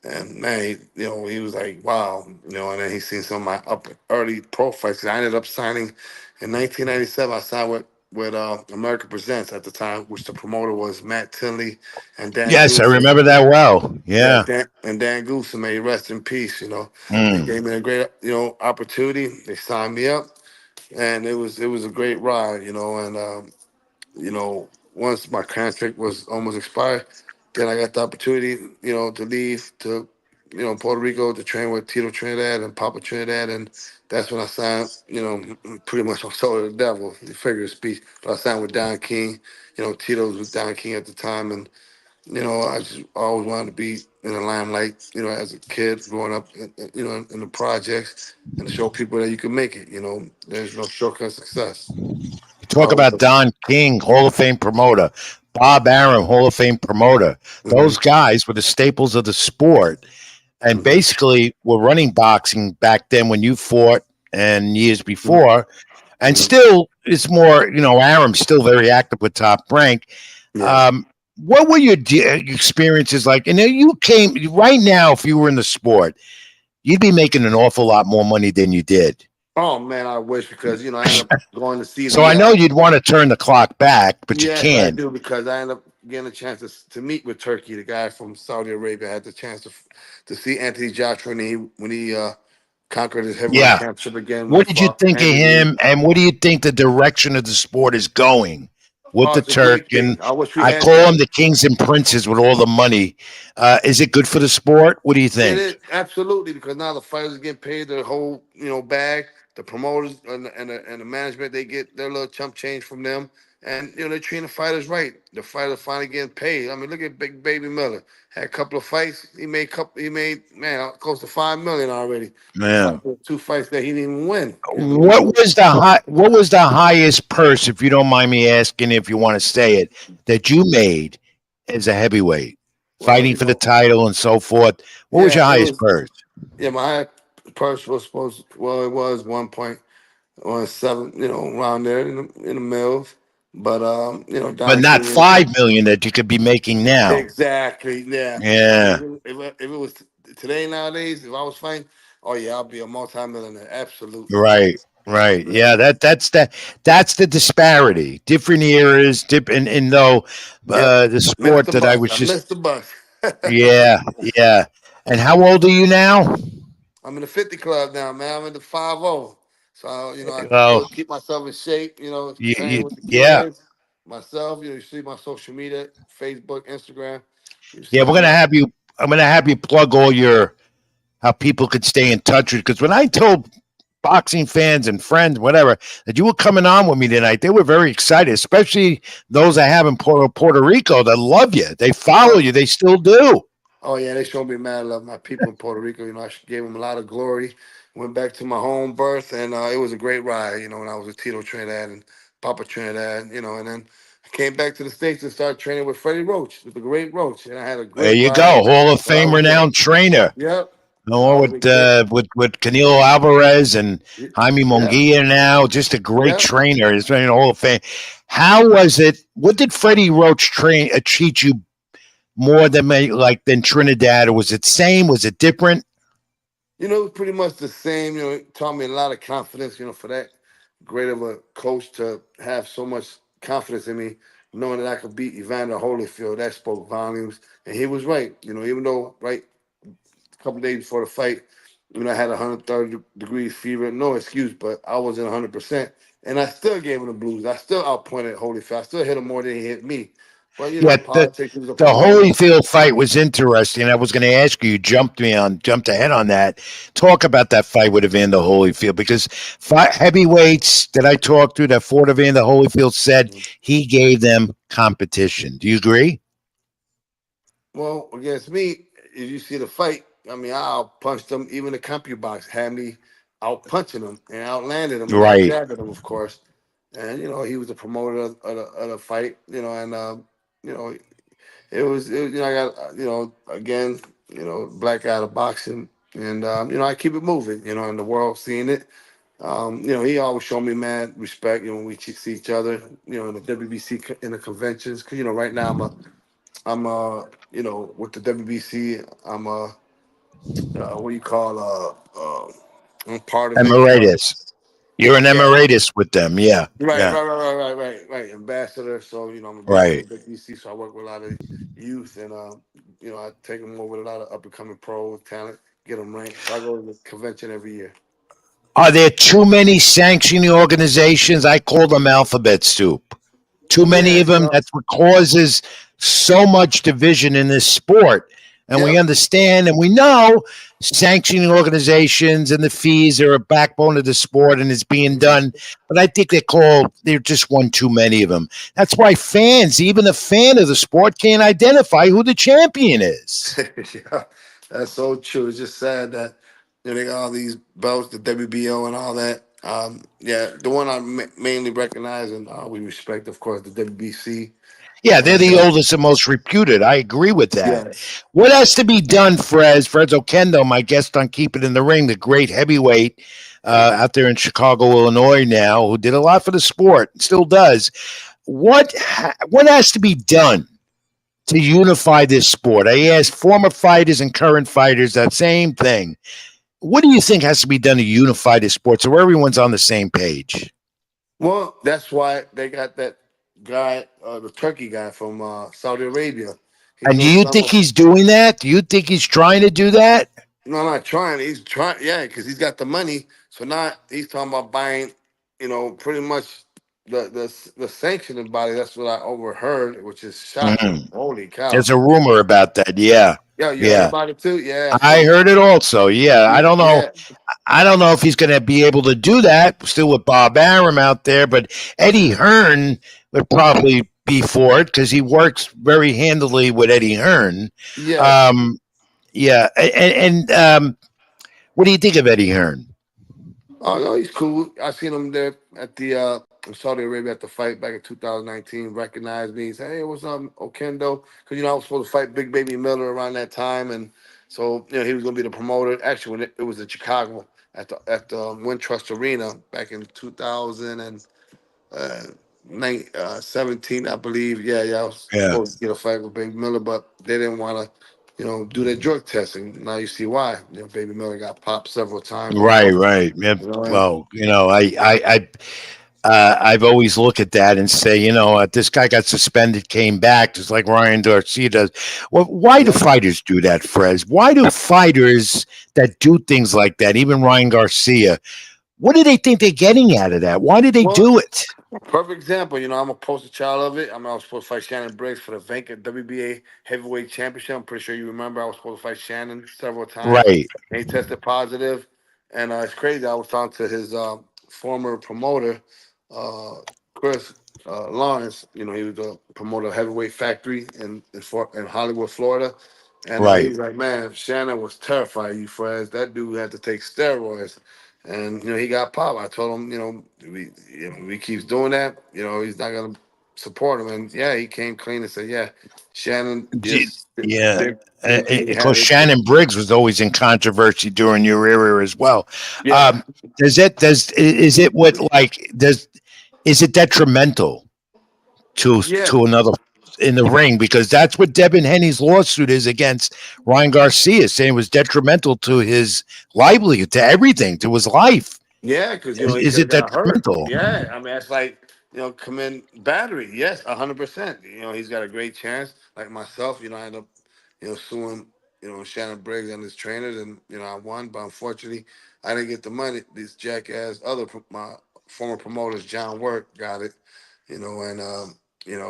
S4: and man, you know, he was like, wow, you know, and then he seen some of my up early pro fights. I ended up signing in 1997. I signed with America Presents at the time, which the promoter was Matt Tinley and Dan
S2: Yes, I
S4: Goose.
S2: remember that well.
S4: Yeah,
S2: Yeah.
S4: Dan Goose, and may he rest in peace. You know, they
S2: Mm.
S4: gave me a great, you know, opportunity. They signed me up, and it was a great ride. You know, and you know, once my contract was almost expired, then I got the opportunity, you know, to leave to, you know, Puerto Rico to train with Tito Trinidad and Papa Trinidad, and that's when I signed, you know, pretty much on Soul of the Devil, the figure of speech. But I signed with Don King, you know, Tito was with Don King at the time, and you know, I just always wanted to be in the limelight, you know, as a kid growing up, you know, in the projects, and to show people that you can make it. You know, there's no shortcut success.
S2: Talk about Don King, Hall of Fame promoter, Bob Arum, Hall of Fame promoter.
S4: Mm-hmm,
S2: Those guys were the staples of the sport and
S4: mm-hmm,
S2: basically were running boxing back then when you fought and years
S4: mm-hmm,
S2: before. And
S4: mm-hmm.
S2: still, it's more, you know, Arum's still very active with Top Rank.
S4: Yeah.
S2: What were your experiences like? And then you came right now, if you were in the sport, you'd be making an awful lot more money than you did.
S4: Oh man, I wish because you know I ended up going to see the
S2: So I know you'd want to turn the clock back, but you
S4: Yes, I
S2: can't.
S4: do because I ended up getting a chance to meet with Turkey, the guy from Saudi Arabia. I had the chance to see Anthony Joshua when he conquered his heavyweight
S2: Yeah.
S4: championship again when he
S2: What did you
S4: fought
S2: think of
S4: Anthony.
S2: him, and what do you think the direction of the sport is going with
S4: Oh,
S2: the
S4: it's a
S2: Turk?
S4: great
S2: And
S4: thing. I wish we
S2: I
S4: had
S2: call them
S4: that.
S2: the kings and princes with all the money. Is it good for the sport? What do you
S4: It
S2: think?
S4: is absolutely because now the fighters are getting paid their whole bag. The promoters and the management they get their little chump change from them, and you know they're treating the fighters right. The fighters finally getting paid. I mean, look at Big Baby Miller. Had a couple of fights. He made man close to 5 million already. For
S2: Yeah.
S4: two fights that he didn't even win. I mean, you
S2: What
S4: know,
S2: was the What was the highest purse, if you don't mind me asking, if you want to say it, that you made as a heavyweight,
S4: well,
S2: fighting
S4: you
S2: for the
S4: know,
S2: title and so forth? What was
S4: yeah,
S2: your
S4: it
S2: highest
S4: was.
S2: purse?
S4: Yeah, my purse was supposed. Well, it was 1.5 on 7, around there in the mills. But
S2: But
S4: Don
S2: not
S4: King.
S2: 5 million that you could be making now.
S4: Exactly. Yeah. I
S2: Yeah.
S4: mean, if it was today nowadays, if I was fighting, oh yeah, I'll be a multimillionaire. Absolutely.
S2: Right. Right.
S4: Yeah.
S2: Yeah. That's the disparity. Different eras. In though
S4: Yep.
S2: the
S4: Missed
S2: sport
S4: the
S2: that I
S4: bus.
S2: was
S4: I
S2: just.
S4: missed the bus.
S2: Yeah. Yeah. And how old are you now?
S4: I'm in the 50 club now, man. I'm in the 50. So, I
S2: Well,
S4: still keep myself in shape, training with the
S2: yeah.
S4: kids, myself. You see my social media, Facebook, Instagram. You
S2: Yeah.
S4: see
S2: We're
S4: I'm
S2: gonna
S4: not.
S2: have you. I'm gonna have you plug all your how people could stay in touch with. Because when I told boxing fans and friends, whatever, that you were coming on with me tonight, they were very excited, especially those I have in Puerto Rico that love you. They follow
S4: Oh,
S2: you. They still do.
S4: oh yeah, they showed me mad love. My people in Puerto Rico, I gave them a lot of glory. Went back to my home birth, and it was a great ride. When I was with Tito Trinidad and Papa Trinidad, and then I came back to the States and started training with Freddie Roach, with the great Roach, and I had a
S2: There
S4: great
S2: you
S4: ride
S2: go. Hall of
S4: while I
S2: Fame
S4: was there.
S2: renowned trainer.
S4: Yep.
S2: No,
S4: It was great.
S2: with Canelo Alvarez and Jaime
S4: Yeah.
S2: Munguia now, just a great
S4: Yep.
S2: trainer. He's been in the Hall of Fame. How was it? What did Freddie Roach teach you more than than Trinidad, or was it same? Was it different?
S4: It was pretty much the same. It taught me a lot of confidence, for that great of a coach to have so much confidence in me, knowing that I could beat Evander Holyfield. That spoke volumes. And he was right. Even though, right, a couple days before the fight, I had 130 degrees fever. No excuse, but I wasn't 100%. And I still gave him the blues. I still outpointed Holyfield. I still hit him more than he hit me. But,
S2: Yeah,
S4: politics, he was a
S2: the
S4: promoter.
S2: Holyfield fight was interesting. I was going to ask you. You jumped ahead on that. Talk about that fight with Evander Holyfield because heavyweights that I talked to that fought Evander Holyfield said he gave them competition. Do you agree?
S4: Well, against me, if you see the fight, I mean, I out punched him. Even the CompuBox had me out punching him and outlanded him and out
S2: Right.
S4: jabbing him, of course. And he was the promoter of the fight. And you know, I got again, black guy out of boxing, and I keep it moving. In the world seeing it. He always showed me mad respect. When we see each other. In the WBC in the conventions. Because right now I'm with the WBC. I'm what do you call I'm part of it.
S2: Emeritus. You're an
S4: Yeah.
S2: emeritus with them. Yeah.
S4: Right,
S2: Yeah.
S4: right, right, right, right, right. Ambassador. So I'm ambassador
S2: Right.
S4: of WBC. So I work with a lot of youth, and I take them over with a lot of up and coming pros, talent, get them ranked. So I go to the convention every year.
S2: Are there too many sanctioning organizations? I call them alphabet soup. Too many
S4: Yeah,
S2: of them. That's what causes so much division in this sport. And we
S4: yep.
S2: understand and we know sanctioning organizations and the fees are a backbone of the sport and it's being
S4: Mhm.
S2: done. But I think they're just one too many of them. That's why fans, even a fan of the sport, can't identify who the champion is.
S4: Yeah, that's so true. It's just sad that they got all these belts, the WBO and all that. Yeah, the one I mainly recognize and we respect, of course, the WBC.
S2: Yeah, they're
S4: And
S2: the oldest and most reputed. I agree with that.
S4: yes,
S2: What has to be done, Fres Oquendo, my guest on Keep It in the Ring, the great heavyweight out there in Chicago, Illinois now, who did a lot for the sport, still does. What has to be done to unify this sport? I asked former fighters and current fighters that same thing. What do you think has to be done to unify this sport so everyone's on the same page?
S4: well, that's why they got that guy, the Turkey guy from Saudi Arabia. He's
S2: And do
S4: no
S2: you think
S4: summer.
S2: he's doing that? Do you think he's trying to do that?
S4: No, not trying. He's trying, yeah, because he's got the money. So now he's talking about buying, pretty much the sanctioning body. That's what I overheard, which is shocking.
S2: Mhm.
S4: Holy cow!
S2: There's a rumor about that. Yeah.
S4: Yeah, you heard
S2: Yeah.
S4: about it too? Yeah.
S2: I
S4: So
S2: heard it also. Yeah. I don't know.
S4: yeah,
S2: I don't know if he's going to be able to do that still with Bob Arum out there, but Eddie Hearn would probably be for it because he works very handily with Eddie Hearn.
S4: yes.
S2: Um, yeah. What do you think of Eddie Hearn?
S4: Oh no, he's cool. I seen him there at the in Saudi Arabia at the fight back in 2019. Recognized me. He said, "Hey, what's up, Okendo?" Because I was supposed to fight Big Baby Miller around that time, and so he was gonna be the promoter. Actually, when it was in Chicago, at the Wintrust Arena back in 2000 and 17, I believe. Yeah, I was
S2: Yeah.
S4: supposed to get a fight with Baby Miller, but they didn't want to, do their drug testing. Now you see why. Baby Miller got popped several times.
S2: Right, right. Yeah,
S4: And
S2: well, I've always looked at that and say, this guy got suspended, came back, just like Ryan Garcia does. Well, why do
S4: yeah,
S2: fighters do that, Frez? Why do fighters that do things like that, even Ryan Garcia, what do they think they're getting out of that? Why do they
S4: well,
S2: do it?
S4: perfect example. I'm a poster child of it. I was supposed to fight Shannon Briggs for the vacant WBA heavyweight championship. I'm pretty sure you remember. I was supposed to fight Shannon several times.
S2: Right,
S4: He tested positive, and it's crazy. I was talking to his former promoter, uh, Chris Lawrence. He was the promoter of Heavyweight Factory in Hollywood, Florida. And
S2: right.
S4: he's like, man, Shannon was terrified of you, Fres. That dude had to take steroids. And he got popped. I told him, if he keeps doing that, he's not gonna support him. And yeah, he came clean and said, yeah, Shannon
S2: G-
S4: just
S2: Yeah.
S4: he had
S2: Because
S4: it.
S2: Shannon Briggs was always in controversy during your era as well.
S4: Yeah,
S2: Is it what like does is it detrimental
S4: yeah,
S2: to another in the ring, because that's what Devin Haney's lawsuit is against Ryan Garcia, saying it was detrimental to his livelihood, to everything, to his life.
S4: yeah, because he
S2: Is
S4: could have
S2: it
S4: got hurt.
S2: detrimental?
S4: Yeah, I mean that's like commit battery. Yes, 100%. He's got a great chance. Like myself, I end up suing Shannon Briggs and his trainers, and I won, but unfortunately I didn't get the money. These jackass my former promoters, John Work, got it. And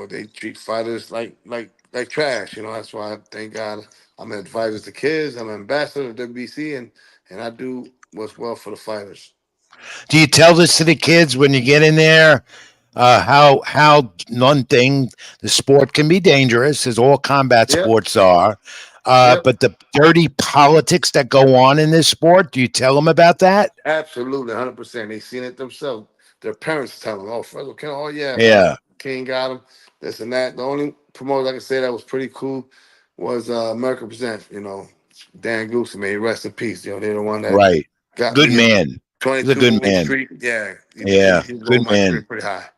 S4: they treat fighters like trash. That's why thank God I'm an advisor to kids. I'm an ambassador of WBC, and I do what's well for the fighters.
S2: Do you tell this to the kids when you get in there? How one thing, the sport can be dangerous, as all combat
S4: Yep,
S2: sports are.
S4: yep,
S2: But the dirty politics that go on in this sport, do you tell them about that?
S4: absolutely, 100%. They seen it themselves. Their parents tell them, "Oh, Fred Oquendo, oh yeah, man,
S2: Yeah,
S4: King got him, this and that." The only promoter I can say that was pretty cool was America Present. Dan Goose, may he rest in peace. They're the one that
S2: right.
S4: got
S2: Good
S4: me in
S2: man. He's a
S4: 22
S2: good
S4: moving
S2: man.
S4: street. Yeah,
S2: Yeah,
S4: he's
S2: good
S4: blowing my
S2: man.
S4: career pretty high.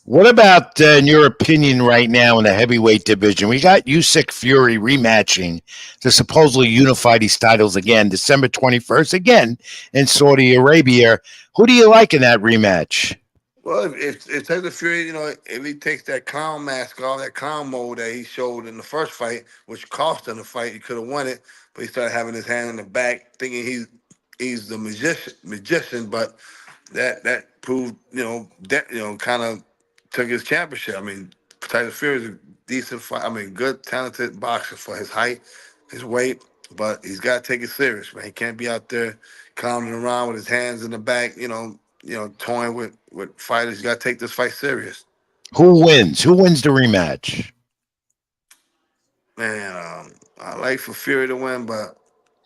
S2: What about, in your opinion, right now in the heavyweight division? We got Usyk Fury rematching to supposedly unify these titles again, December 21st, again in Saudi Arabia. Who do you like in that rematch?
S4: Well, if Tyson Fury, if he takes that clown mask off, that clown mode that he showed in the first fight, which cost him the fight, he could have won it, but he started having his hand in the back, thinking he's the magician, but that proved, that kind of took his championship. I mean, Tyson Fury is a decent fight. I mean, good, talented boxer for his height, his weight, but he's got to take it serious, man. He can't be out there clowning around with his hands in the back, toying with fighters. You got to take this fight serious,
S2: Who wins? Who wins the rematch?
S4: man. I like for Fury to win, but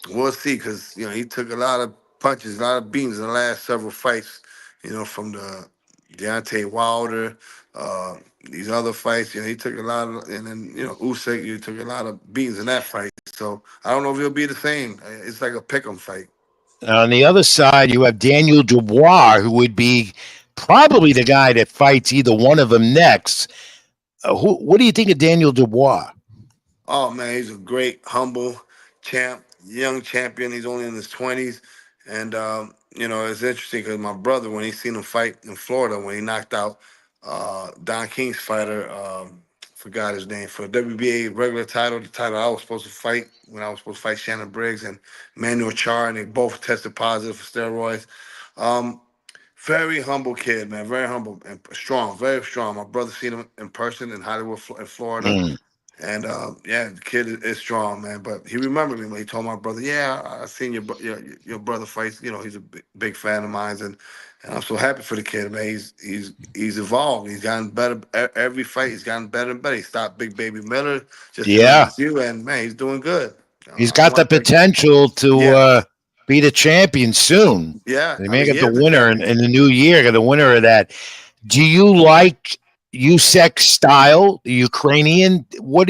S4: we'll see because he took a lot of punches, a lot of beans in the last several fights. From the Deontay Wilder, these other fights. He took a lot of, and then Usyk, you took a lot of beans in that fight. So I don't know if it'll be the same. It's like a pick'em fight.
S2: On the other side, you have Daniel Dubois, who would be probably the guy that fights either one of them next. What do you think of Daniel Dubois?
S4: Oh man, he's a great, humble champ, young champion. He's only in his 20s, and it's interesting because my brother, when he seen him fight in Florida, when he knocked out Don King's fighter, forgot his name, for the WBA regular title, the title I was supposed to fight when I was supposed to fight Shannon Briggs and Manuel Char, and they both tested positive for steroids. Um, Very humble kid, man. Very humble and strong, very strong. My brother seen him in person in Hollywood, in Florida.
S2: Mm.
S4: And yeah, the kid is strong, man. But he remembered me when he told my brother, "Yeah, I seen your brother fight. He's a big fan of mine, and I'm so happy for the kid, man. He's evolved. He's gotten better every fight. He's gotten better and better. He stopped Big Baby Miller just to name a
S2: Yeah,
S4: few, and man, he's doing good.
S2: he's
S4: I
S2: got the
S4: want to,
S2: potential to
S4: yeah,
S2: be the champion soon.
S4: yeah.
S2: They
S4: I
S2: may
S4: mean,
S2: get
S4: he
S2: the
S4: is the
S2: winner
S4: champion.
S2: in the new year. Get the winner of that. Do you like Usyk style, the Ukrainian? What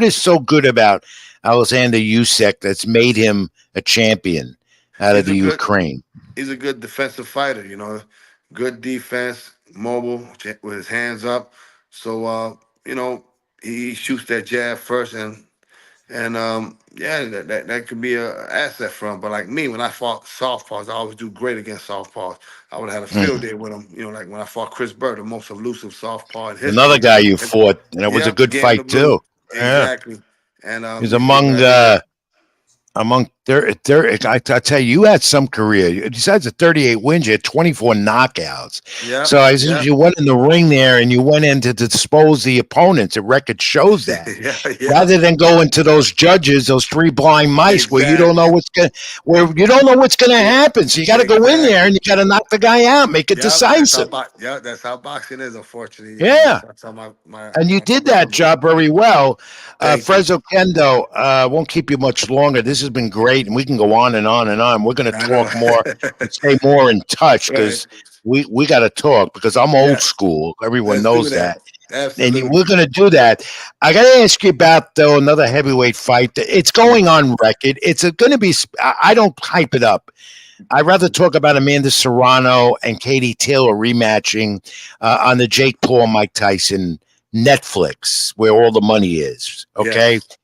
S2: is so good about Alexander Usyk that's made him a champion? out of
S4: He's
S2: the
S4: a good
S2: Ukraine.
S4: he's a good defensive fighter. Good defense, mobile with his hands up. So he shoots that jab first, and yeah, that could be a asset for him. But like me, when I fought southpaws, I always do great against southpaws. I would have had a field
S2: Mhm.
S4: day with him. Like when I fought Chris Bird, the most elusive southpaw in
S2: Another
S4: history.
S2: guy you
S4: And,
S2: fought, and it was a
S4: yeah,
S2: good
S4: game of the
S2: fight
S4: blue.
S2: too. Yeah,
S4: Exactly. And
S2: he's
S4: you see what I did there.
S2: among there. I tell you, you had some career. Besides the 38 wins, you had 24 knockouts.
S4: Yep.
S2: So as soon as
S4: Yep.
S2: you went in the ring there and you went in to dispose the opponents, the record shows that.
S4: Yeah. Yeah.
S2: Rather than go into those judges, those three blind mice, where you don't know
S4: Exactly.
S2: what's gonna
S4: Yeah.
S2: happen. So you got to go in there
S4: Exactly.
S2: and you got to knock the guy out, make it
S4: Yep. That's how
S2: decisive.
S4: that's how boxing is. Unfortunately,
S2: Yeah.
S4: that's how
S2: And you
S4: my
S2: did
S4: mother
S2: that
S4: told me.
S2: job very well.
S4: Thank you.
S2: Fres Oquendo, won't keep you much longer. This has been great, and we can go on and on and on. We're going to
S4: I know.
S2: talk more and stay more in touch
S4: Right.
S2: because we got to talk because I'm old
S4: Yes.
S2: school. Everyone
S4: Let's do
S2: knows
S4: that.
S2: that. And
S4: Absolutely.
S2: we're going to do that. I got to ask you about, though, another heavyweight fight. It's going on record. It's going to be, I don't hype it up. I'd rather talk about Amanda Serrano and Katie Taylor rematching on the Jake Paul Mike Tyson Netflix, where all the money is. Okay.
S4: Yes.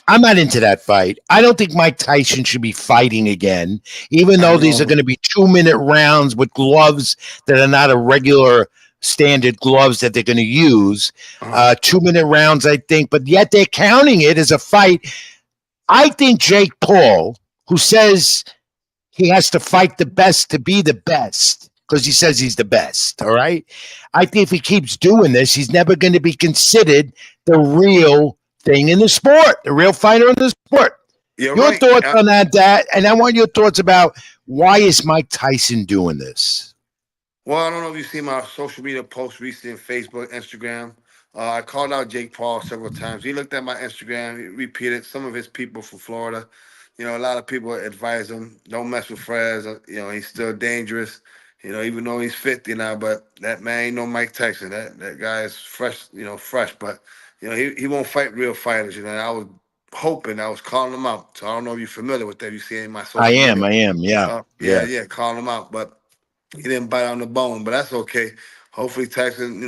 S2: I'm not into that fight. I don't think Mike Tyson should be fighting again, even
S4: I
S2: though these are
S4: know.
S2: going to be 2-minute rounds with gloves that are not a regular standard gloves that they're going to use.
S4: Uh-huh.
S2: 2-minute rounds, I think, but yet they're counting it as a fight. I think Jake Paul, who says he has to fight the best to be the best because he says he's the best. All right. I think if he keeps doing this, he's never going to be considered the real thing in the sport, the real fighter in the sport.
S4: You're
S2: Your
S4: right.
S2: thoughts on that, and I want your thoughts about why is Mike Tyson doing this?
S4: Well, I don't know if you've seen my social media posts recently on Facebook, Instagram. I called out Jake Paul several times. He looked at my Instagram, he repeated some of his people from Florida. A lot of people advise him, don't mess with Fres. He's still dangerous. Even though he's 50 now, but that man ain't no Mike Tyson. That guy is fresh, fresh. But he won't fight real fighters. I was hoping, I was calling him out. So I don't know if you're familiar with that. You see in my
S2: I
S4: social
S2: am.
S4: media.
S2: I am. Yeah. Yeah.
S4: Yeah, calling him out. But he didn't bite on the bone, but that's okay. Hopefully Tyson,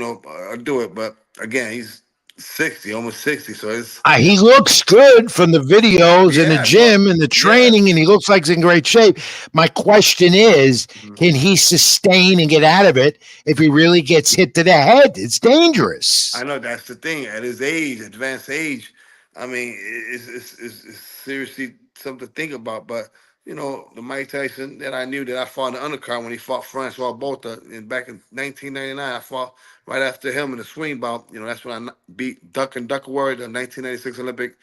S4: do it. But again, he's 60, almost 60. So it's
S2: He looks good from the videos in the
S4: yeah, no,
S2: gym and the
S4: yeah.
S2: training, and he looks like he's in great shape. My question is,
S4: Mhm.
S2: can he sustain and get out of it if he really gets hit to the head? It's dangerous.
S4: I know that's the thing. At his age, advanced age, I mean, it's seriously something to think about. But the Mike Tyson that I knew that I fought in the undercard when he fought Francois Botha back in 1999, I fought right after him in the swing bout. That's when I beat Duckworth, the 1996 Olympic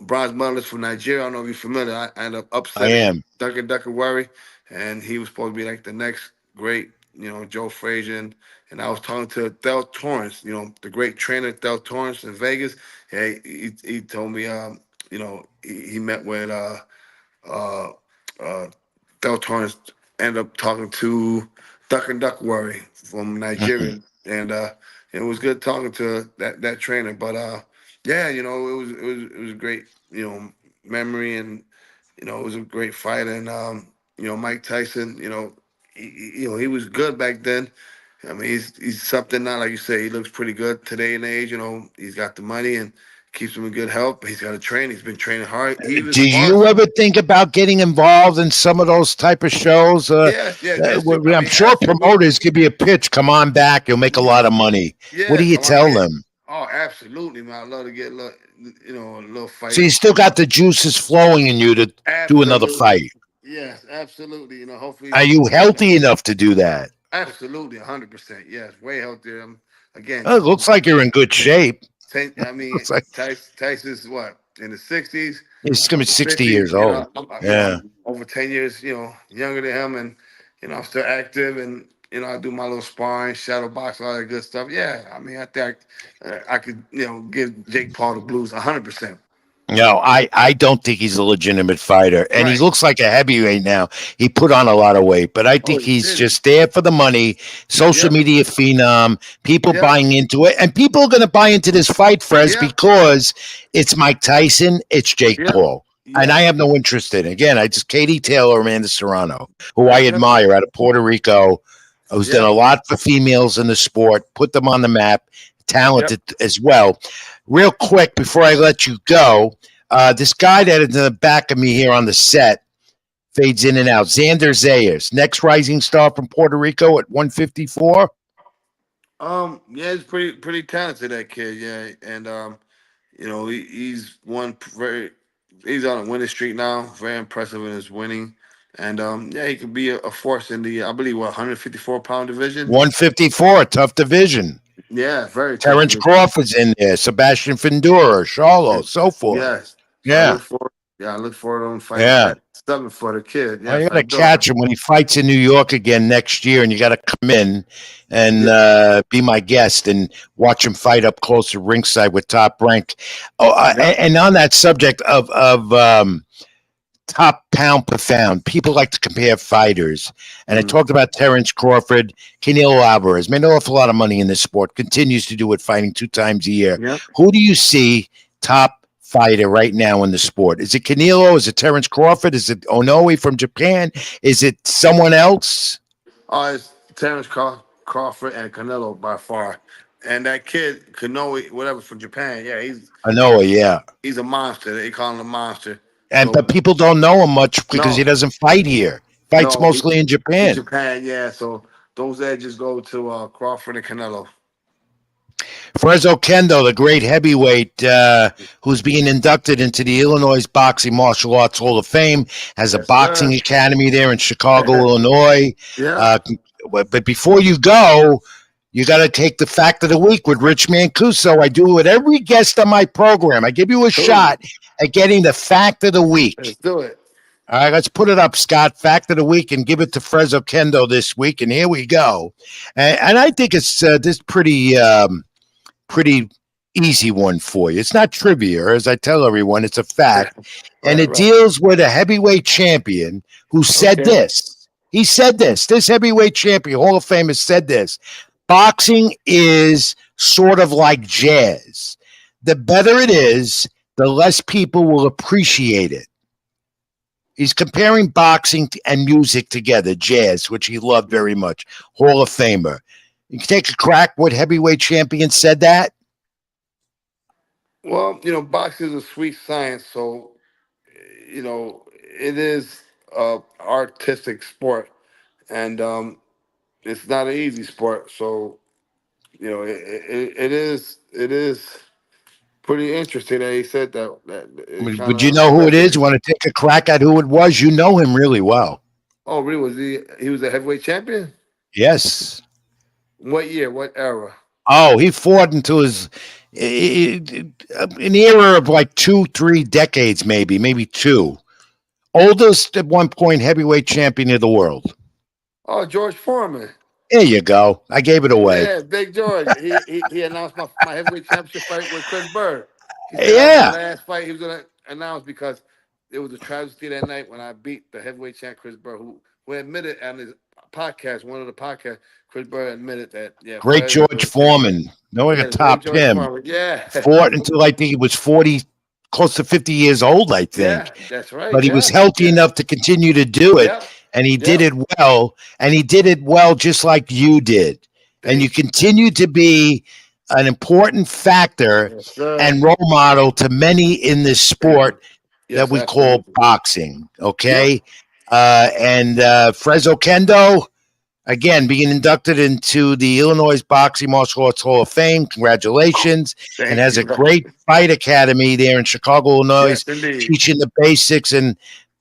S4: bronze medalist from Nigeria. I don't know if you're familiar. I ended up
S2: I
S4: upsetting
S2: am.
S4: Duckworth, and he was supposed to be like the next great, Joe Frazier. And I was talking to Thel Torrance, the great trainer Thel Torrance in Vegas. Hey, he told me, he met with uh, uh, Thel Torrance, ended up talking to Duckworth from
S2: Mhm.
S4: Nigeria, and it was good talking to that trainer. But yeah, it was a great memory, and it was a great fight, and Mike Tyson, he was good back then. I mean, he's something now, like you say, he looks pretty good today in age. He's got the money and keeps him in good health. He's got to train. He's been training hard. He even
S2: Do you
S4: spars.
S2: ever think about getting involved in some of those type of shows?
S4: Yes, yes. I
S2: I'm
S4: mean,
S2: sure
S4: absolutely.
S2: promoters give you a pitch. Come on back. You'll make a lot of money. What do
S4: Yeah,
S2: you
S4: come on.
S2: tell
S4: Yeah.
S2: them?
S4: Oh, absolutely, man. I'd love to get a little
S2: So
S4: fight.
S2: you still got the juices flowing in you to do another
S4: Absolutely.
S2: fight.
S4: Yes, absolutely. Hopefully,
S2: Are you healthy enough to do that?
S4: absolutely, 100%. Yes, way healthier. Again,
S2: It looks like you're in good shape.
S4: I mean,
S2: Looks like
S4: Tyson's what in the 60s.
S2: he's gonna be 60
S4: 50.
S2: years old. Yeah.
S4: I'm over 10 years, younger than him, and I'm still active, and I do my little sparring, shadow box, all that good stuff. Yeah, I mean, I think I could, give Jake Paul the blues 100%.
S2: No, I don't think he's a legitimate fighter. And he
S4: Right.
S2: looks like a heavyweight now. He put on a lot of weight, but I
S4: Oh,
S2: think
S4: he
S2: he's
S4: did.
S2: just there for the money, social
S4: Yep.
S2: media phenom, people
S4: Yep.
S2: buying into it. And people are going to buy into this fight, Fres,
S4: Yep.
S2: because it's Mike Tyson, it's Jake
S4: Yep.
S2: Paul. And I
S4: Yes.
S2: have no interest in it. Again, I just Katie Taylor, Amanda Serrano, who I
S4: That's it.
S2: admire out of Puerto Rico, who's done a
S4: Yep.
S2: lot for females in the sport, put them on the map,
S4: Yep.
S2: talented as well. Real quick before I let you go, this guy that is in the back of me here on the set fades in and out. Xander Zayas, next rising star from Puerto Rico at 154.
S4: Yeah, he's pretty talented, that kid. Yeah, and he's he's on a winning streak now. Very impressive in his winning, and yeah, he could be a force in the, I believe, 154-pound division.
S2: 154, tough division.
S4: Yeah, very tough
S2: Terrence
S4: division.
S2: Crawford's in there, Sebastian Findura, Charlo, so forth.
S4: Yes, so
S2: Yeah,
S4: I look forward to him fighting
S2: yeah.
S4: that 7-footer kid.
S2: Well,
S4: Yeah,
S2: you got to
S4: Fedora.
S2: catch him when he fights in New York again next year, and you got to come in and
S4: Yeah,
S2: be my guest and watch him fight up close to ringside with Top Rank. Oh,
S4: yeah.
S2: and on that subject of top pound per pound, people like to compare fighters, and I
S4: Mhm.
S2: talked about Terrence Crawford, Canelo Alvarez made an awful lot of money in this sport, continues to do it, fighting 2 times a year.
S4: Yeah.
S2: Who do you see top fighter right now in the sport? Is it Canelo? Is it Terrence Crawford? Is it Onoe from Japan? Is it someone else?
S4: It's Terrence Crawford and Canelo by far. And that kid, Kanoe, whatever, from Japan, yeah,
S2: Onoe, yeah.
S4: he's a monster. They call him a monster.
S2: And
S4: So
S2: but people don't know him much because he
S4: no,
S2: doesn't fight here. Fights
S4: no,
S2: mostly in
S4: in
S2: Japan.
S4: Japan, yeah. So those edges go to Crawford and Canelo.
S2: Fres Oquendo, the great heavyweight, who's being inducted into the Illinois Boxing Martial Arts Hall of Fame, has a
S4: Yes, sir.
S2: boxing academy there in Chicago, Illinois.
S4: Yeah.
S2: Uh, but before you go, you got to take the fact of the week with Rich Mancuso. I do it with every guest on my program. I give you a
S4: Cool.
S2: shot at getting the fact of the week.
S4: Let's do it.
S2: All right, let's put it up, Scott. Fact of the week, and give it to Fres Oquendo this week. And here we go. And I think it's this pretty easy one for you. It's not trivia, as I tell everyone. It's a fact, and it
S4: Right.
S2: deals with a heavyweight champion who said
S4: Okay.
S2: this. He said this. This heavyweight champion, Hall of Fame, has said this. Boxing is sort of like jazz. The better it is, the less people will appreciate it. He's comparing boxing and music together, jazz, which he loved very much. Hall of Famer. You can take a crack. What heavyweight champion said that?
S4: Well, boxing is a sweet science, so it is a artistic sport, and it's not an easy sport. So it is pretty interesting that he said that it kind
S2: Would you
S4: of
S2: know who it is? You
S4: resonates.
S2: want to take a crack at who it was? You know him really well.
S4: Oh, really? He was a heavyweight champion?
S2: Yes.
S4: What year? What era?
S2: Oh, he fought into his an era of like 2, 3 decades, maybe 2. Oldest at one point heavyweight champion of the world.
S4: Oh, George Foreman.
S2: There you go. I gave it away.
S4: Yeah, Big George. He announced my heavyweight championship fight with Chris Bird. He said that was
S2: Yeah.
S4: the last fight he was going to announce because it was a travesty that night when I beat the heavyweight champ Chris Bird, who admitted on his podcast, one of the podcasts, Chris Bird admitted that, yeah.
S2: Great
S4: Fred
S2: George Foreman. No one
S4: Yeah,
S2: could
S4: the great
S2: top
S4: George
S2: him.
S4: Foreman. Yeah.
S2: Fought until I think he was 40, close to 50 years old, I think.
S4: Yeah, that's right.
S2: But he was
S4: Yeah.
S2: healthy
S4: Yeah.
S2: enough to continue to do it.
S4: Yeah.
S2: And he did
S4: Yeah.
S2: it well. And he did it well just like you did. And you
S4: Thank you.
S2: continue to be an important factor
S4: Yes, sir.
S2: and role model to many in this sport
S4: Yes,
S2: that we call
S4: absolutely.
S2: boxing. Okay. And Fres Oquendo, again, being inducted into the Illinois Boxing Martial Arts Hall of Fame. Congratulations.
S4: Thank
S2: And has
S4: you.
S2: a great fight academy there in Chicago, Illinois,
S4: Yes, indeed.
S2: teaching the basics and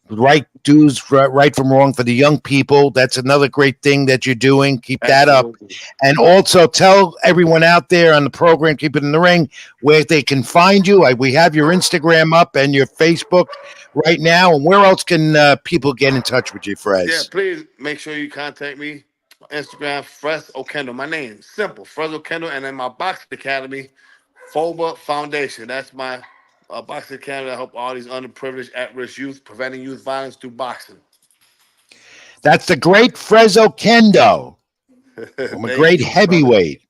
S2: right dues, right from wrong for the young people. That's another great thing that you're doing. Keep that up.
S4: Absolutely.
S2: And also tell everyone out there on the program, Keep It in the Ring, where they can find you. We have your Instagram up and your Facebook right now. And where else can people get in touch with you, Fres?
S4: Yeah, please make sure you contact me. Instagram, Fres Oquendo. My name, simple, Fres Oquendo. And then my boxing academy, FOBA Foundation. That's my boxing academy that help all these underprivileged, at-risk youth, preventing youth violence through boxing.
S2: That's the great Fres Oquendo. I'm a
S4: Thank
S2: great
S4: you, brother.
S2: heavyweight.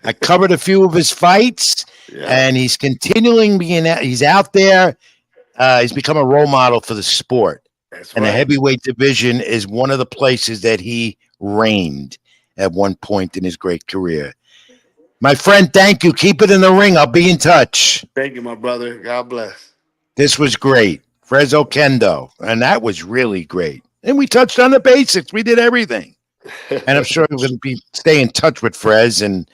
S2: I covered a few of his fights,
S4: Yeah.
S2: and he's continuing being. He's out there. He's become a role model for the sport.
S4: That's
S2: And the
S4: right.
S2: heavyweight division is one of the places that he reigned at one point in his great career. My friend, thank you. Keep it in the ring. I'll be in touch.
S4: Thank you, my brother. God bless.
S2: This was great. Fres Oquendo. And that was really great. And we touched on the basics. We did everything. And I'm sure we're going to stay in touch with Fres and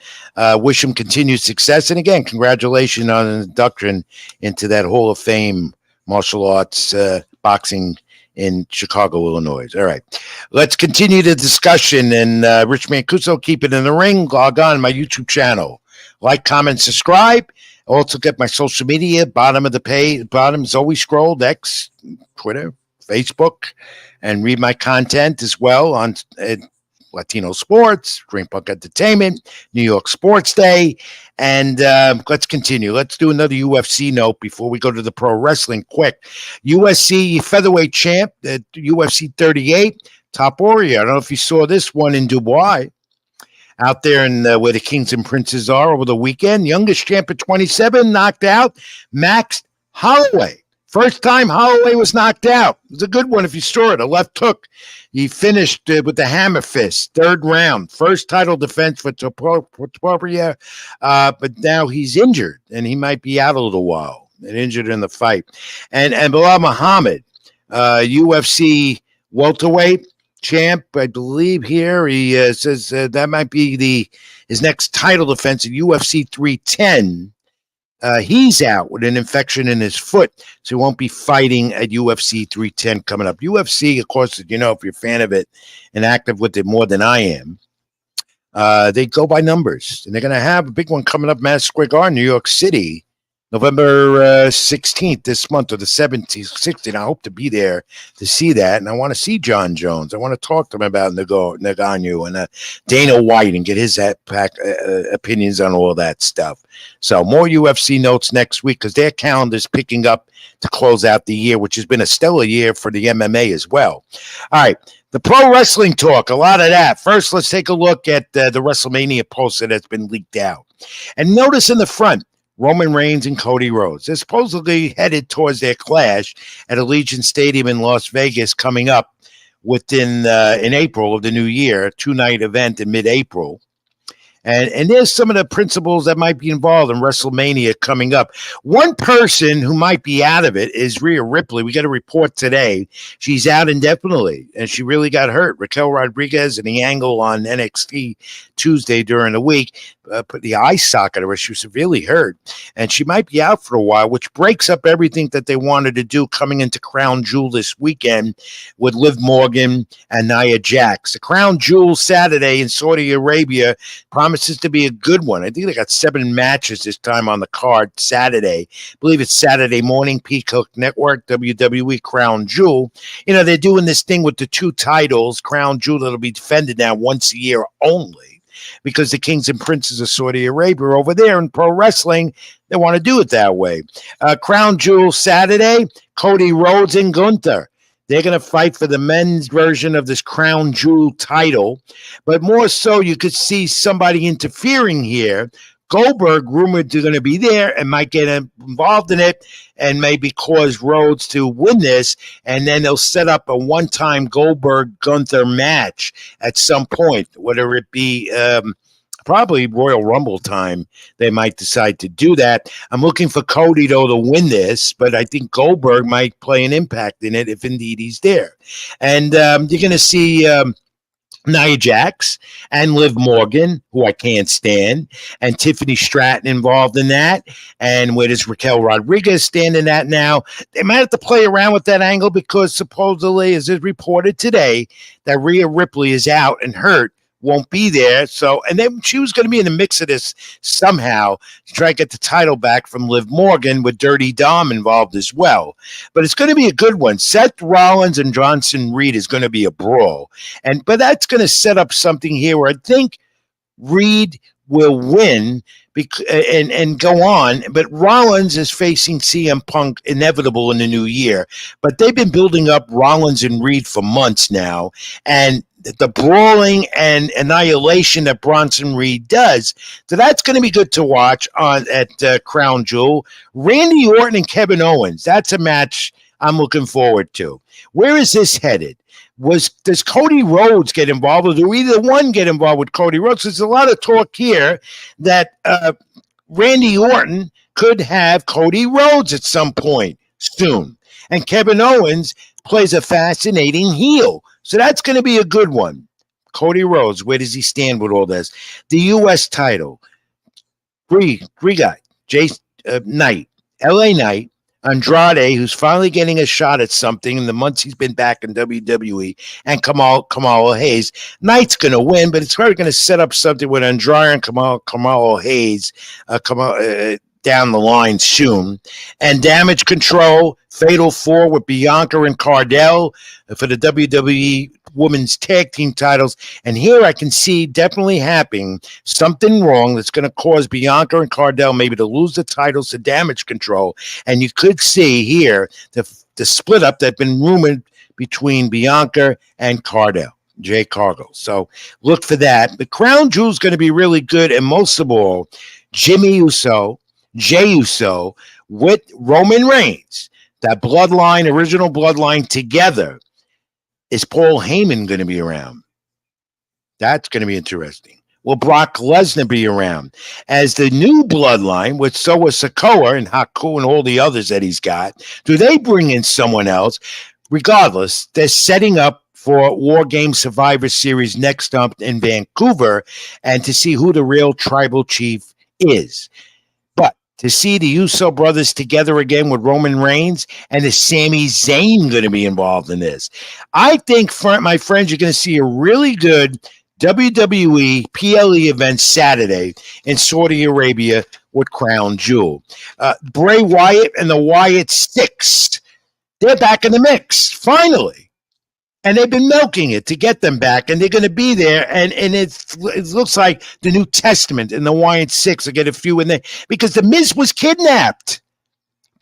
S2: wish him continued success. And again, congratulations on an induction into that Hall of Fame martial arts boxing in Chicago, Illinois. All right. Let's continue the discussion. And Rich Mancuso, keep it in the ring. Log on my YouTube channel. Like, comment, subscribe. Also get my social media. Bottom of the page. Bottom is always scrolled. X, Twitter, Facebook. And read my content as well on Latino Sports, Dream Punk Entertainment, New York Sports Day. And let's continue. Let's do another UFC note before we go to the pro wrestling quick. UFC featherweight champ at UFC 38, Top Warrior. I don't know if you saw this one in Dubai, out there in where the Kings and Princes are over the weekend. Youngest champ at 27, knocked out Max Holloway. First time Holloway was knocked out. It was a good one if you saw it. A left hook. He finished with the hammer fist, third round. First title defense for Topuria, but now he's injured, and he might be out a little while and injured in the fight. And Bilal Muhammad, UFC welterweight champ, I believe here. He says that might be his next title defense at UFC 310. He's out with an infection in his foot, so he won't be fighting at UFC 310 coming up. UFC, of course, if you're a fan of it and active with it more than I am, they go by numbers. And they're going to have a big one coming up, Madison Square Garden, New York City, November 16th this month, or the 17th, 16th. I hope to be there to see that. And I want to see John Jones. I want to talk to him about Ngannou and Dana White and get his opinions on all that stuff. So more UFC notes next week because their calendar's picking up to close out the year, which has been a stellar year for the MMA as well. All right. The pro wrestling talk, a lot of that. First, let's take a look at the WrestleMania poster that's been leaked out. And notice in the front, Roman Reigns and Cody Rhodes. They're supposedly headed towards their clash at Allegiant Stadium in Las Vegas coming up in April of the new year, 2-night event in mid-April. And there's some of the principles that might be involved in WrestleMania coming up. One person who might be out of it is Rhea Ripley. We got a report today. She's out indefinitely, and she really got hurt. Raquel Rodriguez in the angle on NXT Tuesday during the week put the eye socket of her. She was severely hurt, and she might be out for a while, which breaks up everything that they wanted to do coming into Crown Jewel this weekend with Liv Morgan and Nia Jax. The Crown Jewel Saturday in Saudi Arabia promises to be a good one. I think they got 7 matches this time on the card Saturday. I believe it's Saturday morning, Peacock Network, WWE Crown Jewel. They're doing this thing with the 2 titles, Crown Jewel, that'll be defended now once a year only, because the Kings and Princes of Saudi Arabia over there in pro wrestling, they want to do it that way. Crown Jewel Saturday, Cody Rhodes and Gunther. They're going to fight for the men's version of this Crown Jewel title. But more so, you could see somebody interfering here. Goldberg, rumored to going to be there and might get involved in it and maybe cause Rhodes to win this. And then they'll set up a one-time Goldberg-Gunther match at some point, whether it be probably Royal Rumble time. They might decide to do that. I'm looking for Cody, though, to win this, but I think Goldberg might play an impact in it if indeed he's there. And you're going to see Nia Jax and Liv Morgan, who I can't stand, and Tiffany Stratton involved in that. And where does Raquel Rodriguez stand in that now? They might have to play around with that angle because supposedly, as is reported today, that Rhea Ripley is out and hurt, won't be there. So, and then she was going to be in the mix of this somehow to try to get the title back from Liv Morgan with Dirty Dom involved as well. But it's going to be a good one. Seth Rollins and Johnson Reed is going to be a brawl. But that's going to set up something here where I think Reed will win and go on, but Rollins is facing CM Punk inevitable in the new year. But they've been building up Rollins and Reed for months now, and the brawling and annihilation that Bronson Reed does. So that's going to be good to watch at Crown Jewel. Randy Orton and Kevin Owens. That's a match I'm looking forward to. Where is this headed? Does Cody Rhodes get involved, or do either one get involved with Cody Rhodes? There's a lot of talk here that Randy Orton could have Cody Rhodes at some point soon. And Kevin Owens plays a fascinating heel. So that's going to be a good one. Cody Rhodes, where does he stand with all this? The U.S. title. Three guys. Knight, LA Knight, Andrade, who's finally getting a shot at something in the months he's been back in WWE, and Kamala Hayes. Knight's going to win, but it's probably going to set up something with Andrade and Kamala Hayes down the line soon. And Damage Control, Fatal 4 with Bianca and Cardell for the WWE Women's Tag Team titles. And here I can see definitely happening something wrong that's going to cause Bianca and Cardell maybe to lose the titles to Damage Control. And you could see here the split up that's been rumored between Bianca and Cardell. Jay Cargill. So look for that. The Crown Jewel is going to be really good. And most of all, Jey Uso with Roman Reigns, that bloodline, original bloodline together. Is Paul Heyman going to be around? That's going to be interesting. Will Brock Lesnar be around? As the new bloodline, with Solo Sikoa and Haku and all the others that he's got, do they bring in someone else? Regardless, they're setting up for War Games Survivor Series next up in Vancouver and to see who the real tribal chief is. To see the Uso brothers together again with Roman Reigns, and is Sami Zayn going to be involved in this? I think, my friends, you're going to see a really good WWE PLE event Saturday in Saudi Arabia with Crown Jewel. Bray Wyatt and the Wyatt Six, they're back in the mix, finally. And they've been milking it to get them back, and they're going to be there. And it looks like the New Testament and the Wyatt Six will get a few in there because the Miz was kidnapped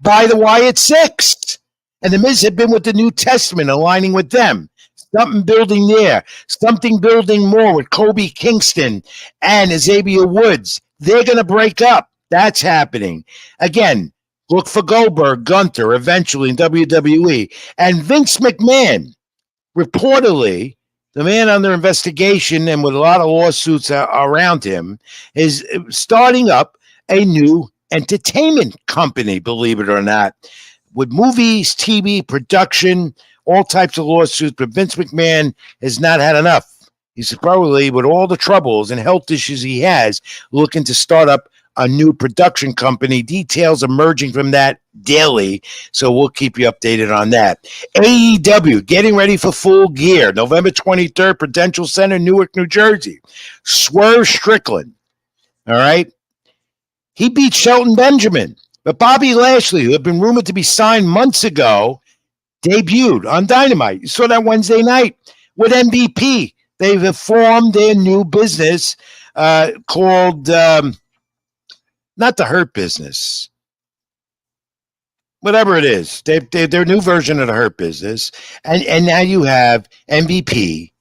S2: by the Wyatt Six. And the Miz had been with the New Testament, aligning with them. Something building there. Something building more with Kobe Kingston and Xavier Woods. They're going to break up. That's happening. Again, look for Goldberg, Gunther, eventually in WWE. And Vince McMahon. Reportedly, the man under investigation and with a lot of lawsuits around him is starting up a new entertainment company, believe it or not, with movies, TV, production, all types of lawsuits. But Vince McMahon has not had enough. He's probably, with all the troubles and health issues he has, looking to start up a new production company. Details emerging from that daily, so we'll keep you updated on that. AEW getting ready for Full Gear, November 23rd, Prudential Center, Newark, New Jersey. Swerve Strickland, all right? He beat Shelton Benjamin, but Bobby Lashley, who had been rumored to be signed months ago, debuted on Dynamite. You saw that Wednesday night with MVP. They've formed their new business called... not the Hurt Business, whatever it is. Their new version of the Hurt Business. And now you have MVP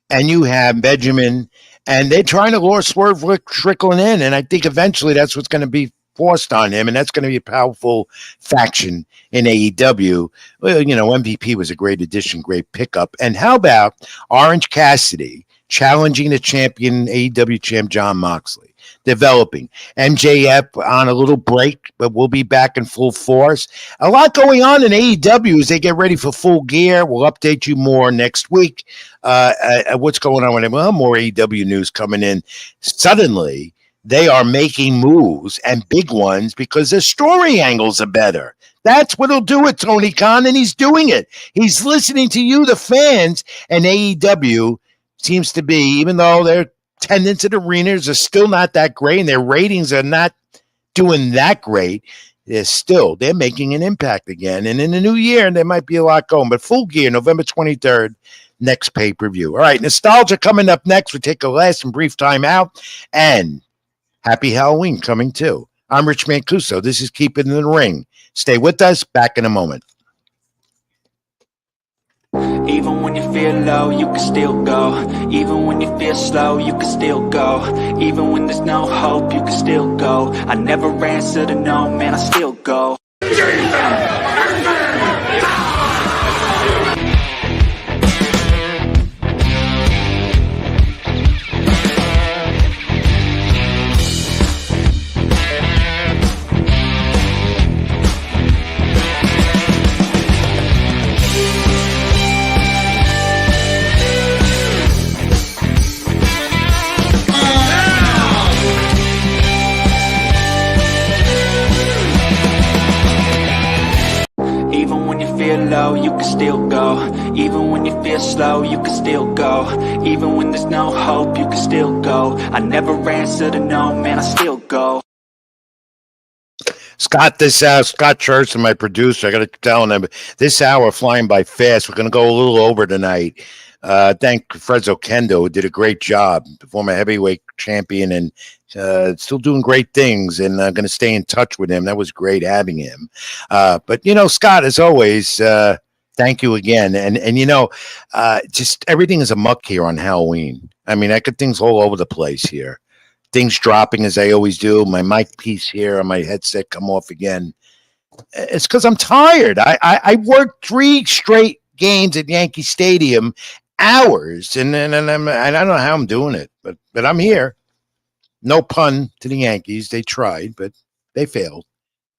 S2: and you have Benjamin, and they're trying to lure Swerve Strickland in. And I think eventually that's what's going to be forced on him. And that's going to be a powerful faction in AEW. Well, MVP was a great addition, great pickup. And how about Orange Cassidy challenging the champion, AEW champ Jon Moxley? Developing. MJF on a little break, but we'll be back in full force. A lot going on in AEW as they get ready for Full Gear. We'll update you more next week. What's going on with them? Well, more AEW news coming in. Suddenly, they are making moves and big ones because their story angles are better. That's what he'll do with Tony Khan, and he's doing it. He's listening to you, the fans, and AEW seems to be, even though they're attendance at arenas are still not that great and their ratings are not doing that great, they're making an impact again. And in the new year, there might be a lot going. But Full Gear, November 23rd, next pay-per-view. All right, nostalgia coming up next. We take a last and brief time out. And happy Halloween coming too. I'm Rich Mancuso. This is Keep It in the Ring. Stay with us. Back in a moment.
S1: Even when you feel low, you can still go. Even when you feel slow, you can still go. Even when there's no hope, you can still go. I never answer to no, man, I still go. Even when you feel low, you can still go. Even when you feel slow, you can still go. Even when there's no hope, you can still go. I never answer to no, man, I still go.
S2: Scott, Scott Church, my producer, I got to tell him this hour flying by fast. We're going to go a little over tonight. Thank Fres Oquendo, who did a great job, former heavyweight champion, and still doing great things. And I'm going to stay in touch with him. That was great having him. But Scott, as always, thank you again. And just everything is a muck here on Halloween. I mean, I got things all over the place here. Things dropping as I always do. My mic piece here on my headset come off again. It's because I'm tired. I worked 3 straight games at Yankee Stadium, hours, and I don't know how I'm doing it, but I'm here. No pun to the Yankees. They tried, but they failed.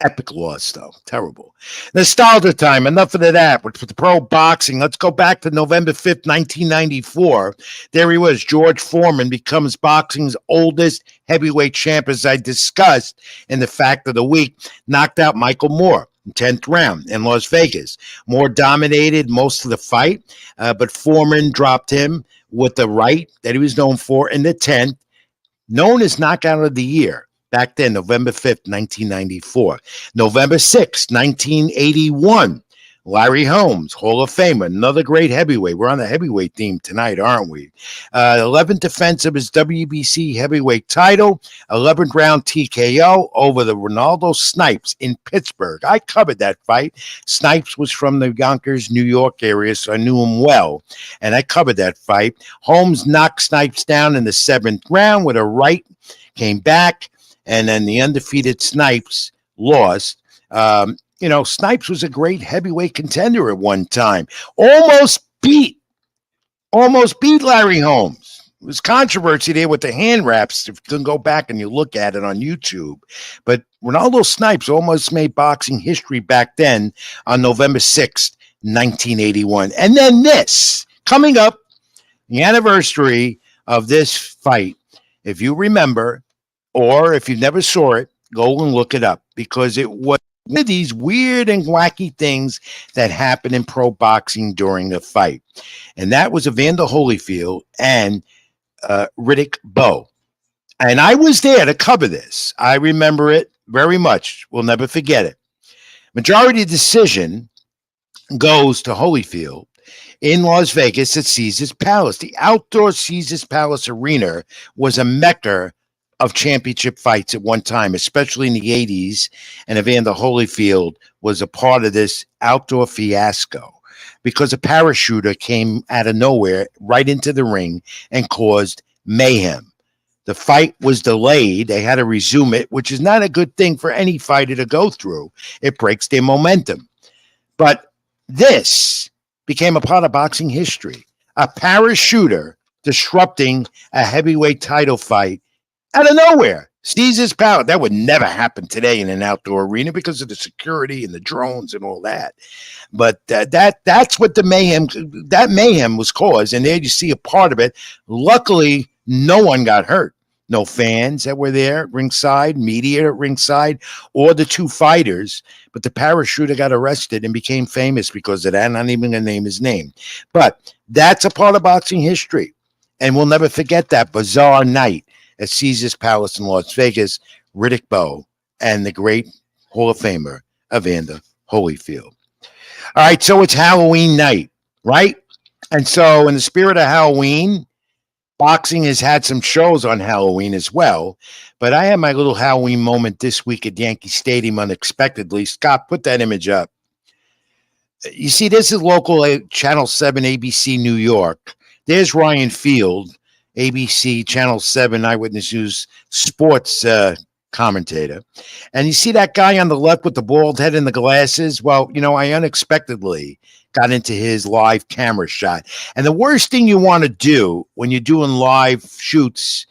S2: Epic loss, though. Terrible. Nostalgia time. Enough of that. With the pro boxing, let's go back to November 5th, 1994. There he was. George Foreman becomes boxing's oldest heavyweight champ, as I discussed in the fact of the week. Knocked out Michael Moore in 10th round in Las Vegas. Moore dominated most of the fight, but Foreman dropped him with the right that he was known for in the 10th, known as knockout of the year. Back then, November 5th, 1994. November 6th, 1981, Larry Holmes, Hall of Famer, another great heavyweight. We're on the heavyweight theme tonight, aren't we? 11th defense of his WBC heavyweight title, 11th round TKO over the Ronaldo Snipes in Pittsburgh. I covered that fight. Snipes was from the Yonkers, New York area, so I knew him well, and I covered that fight. Holmes knocked Snipes down in the 7th round with a right, came back, and then the undefeated Snipes lost. Snipes was a great heavyweight contender at one time. Almost beat Larry Holmes. There was controversy there with the hand wraps. If you can go back and you look at it on YouTube. But Ronaldo Snipes almost made boxing history back then on November 6th, 1981. And then this, coming up, the anniversary of this fight, if you remember, or if you never saw it, go and look it up, because it was one of these weird and wacky things that happened in pro boxing during the fight. And that was Evander Holyfield and Riddick Bowe. And I was there to cover this. I remember it very much. We'll never forget it. Majority decision goes to Holyfield in Las Vegas at Caesars Palace. The outdoor Caesars Palace Arena was a mecca of championship fights at one time, especially in the 80s, and Evander Holyfield was a part of this outdoor fiasco because a parachuter came out of nowhere right into the ring and caused mayhem. The fight was delayed. They had to resume it, which is not a good thing for any fighter to go through. It breaks their momentum. But this became a part of boxing history. A parachuter disrupting a heavyweight title fight out of nowhere. Caesars Palace. That would never happen today in an outdoor arena because of the security and the drones and all that. But that's what the mayhem was caused. And there you see a part of it. Luckily, no one got hurt. No fans that were there at ringside, media at ringside, or the 2 fighters. But the parachuter got arrested and became famous because of that. I'm not even going to name his name. But that's a part of boxing history. And we'll never forget that bizarre night at Caesars Palace in Las Vegas, Riddick Bowe and the great Hall of Famer, Evander Holyfield. All right, so it's Halloween night, right? And so in the spirit of Halloween, boxing has had some shows on Halloween as well, but I had my little Halloween moment this week at Yankee Stadium unexpectedly. Scott, put that image up. You see, this is local Channel 7 ABC New York. There's Ryan Field, ABC Channel 7 Eyewitness News sports commentator. And you see that guy on the left with the bald head and the glasses? Well, I unexpectedly got into his live camera shot. And the worst thing you want to do when you're doing live shoots,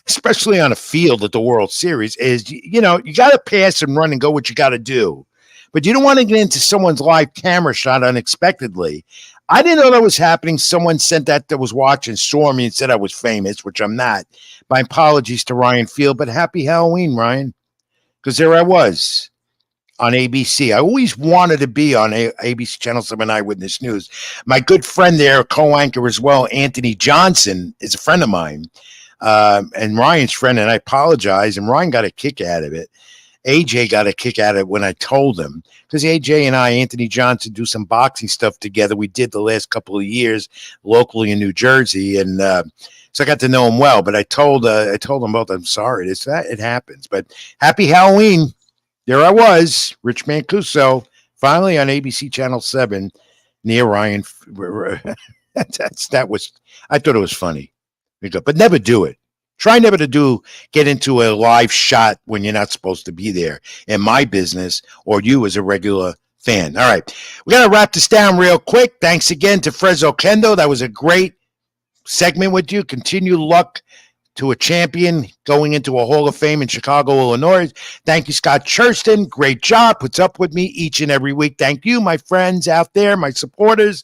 S2: especially on a field at the World Series, is, you got to pass and run and go what you got to do. But you don't want to get into someone's live camera shot unexpectedly. I didn't know that was happening. Someone sent that was watching, saw me and said I was famous, which I'm not. My apologies to Ryan Field, but happy Halloween, Ryan. Because there I was on ABC. I always wanted to be on ABC Channel 7 Eyewitness News. My good friend there, co-anchor as well, Anthony Johnson, is a friend of mine. And Ryan's friend, and I apologize, and Ryan got a kick out of it. AJ got a kick out of it when I told him, because AJ and I, Anthony Johnson, do some boxing stuff together. We did the last couple of years locally in New Jersey, and so I got to know him well. But I told him both, I'm sorry, it happens. But happy Halloween! There I was, Rich Mancuso, finally on ABC Channel 7 near Ryan. That was, I thought it was funny, but never do it. Try never to get into a live shot when you're not supposed to be there in my business or you as a regular fan. All right. We got to wrap this down real quick. Thanks again to Fres Oquendo. That was a great segment with you. Continue luck to a champion going into a Hall of Fame in Chicago, Illinois. Thank you, Scott Churston. Great job. Puts up with me each and every week. Thank you, my friends out there, my supporters.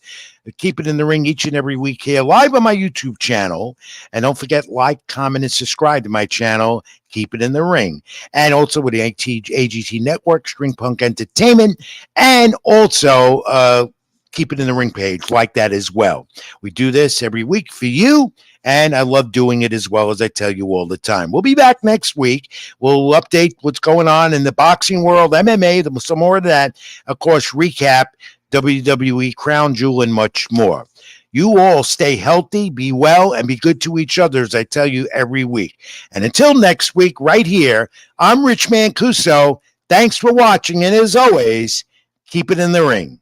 S2: Keep it in the ring each and every week here live on my YouTube channel. And don't forget, like, comment, and subscribe to my channel. Keep it in the ring. And also with the AGT Network, String Punk Entertainment, and also Keep It in the Ring page like that as well. We do this every week for you. And I love doing it as well, as I tell you all the time. We'll be back next week. We'll update what's going on in the boxing world, MMA, some more of that. Of course, recap WWE, Crown Jewel, and much more. You all stay healthy, be well, and be good to each other, as I tell you every week. And until next week, right here, I'm Rich Mancuso. Thanks for watching, and as always, keep it in the ring.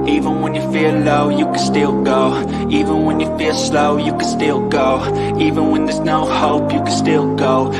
S1: Even when you feel low, you can still go. Even when you feel slow, you can still go. Even when there's no hope, you can still go.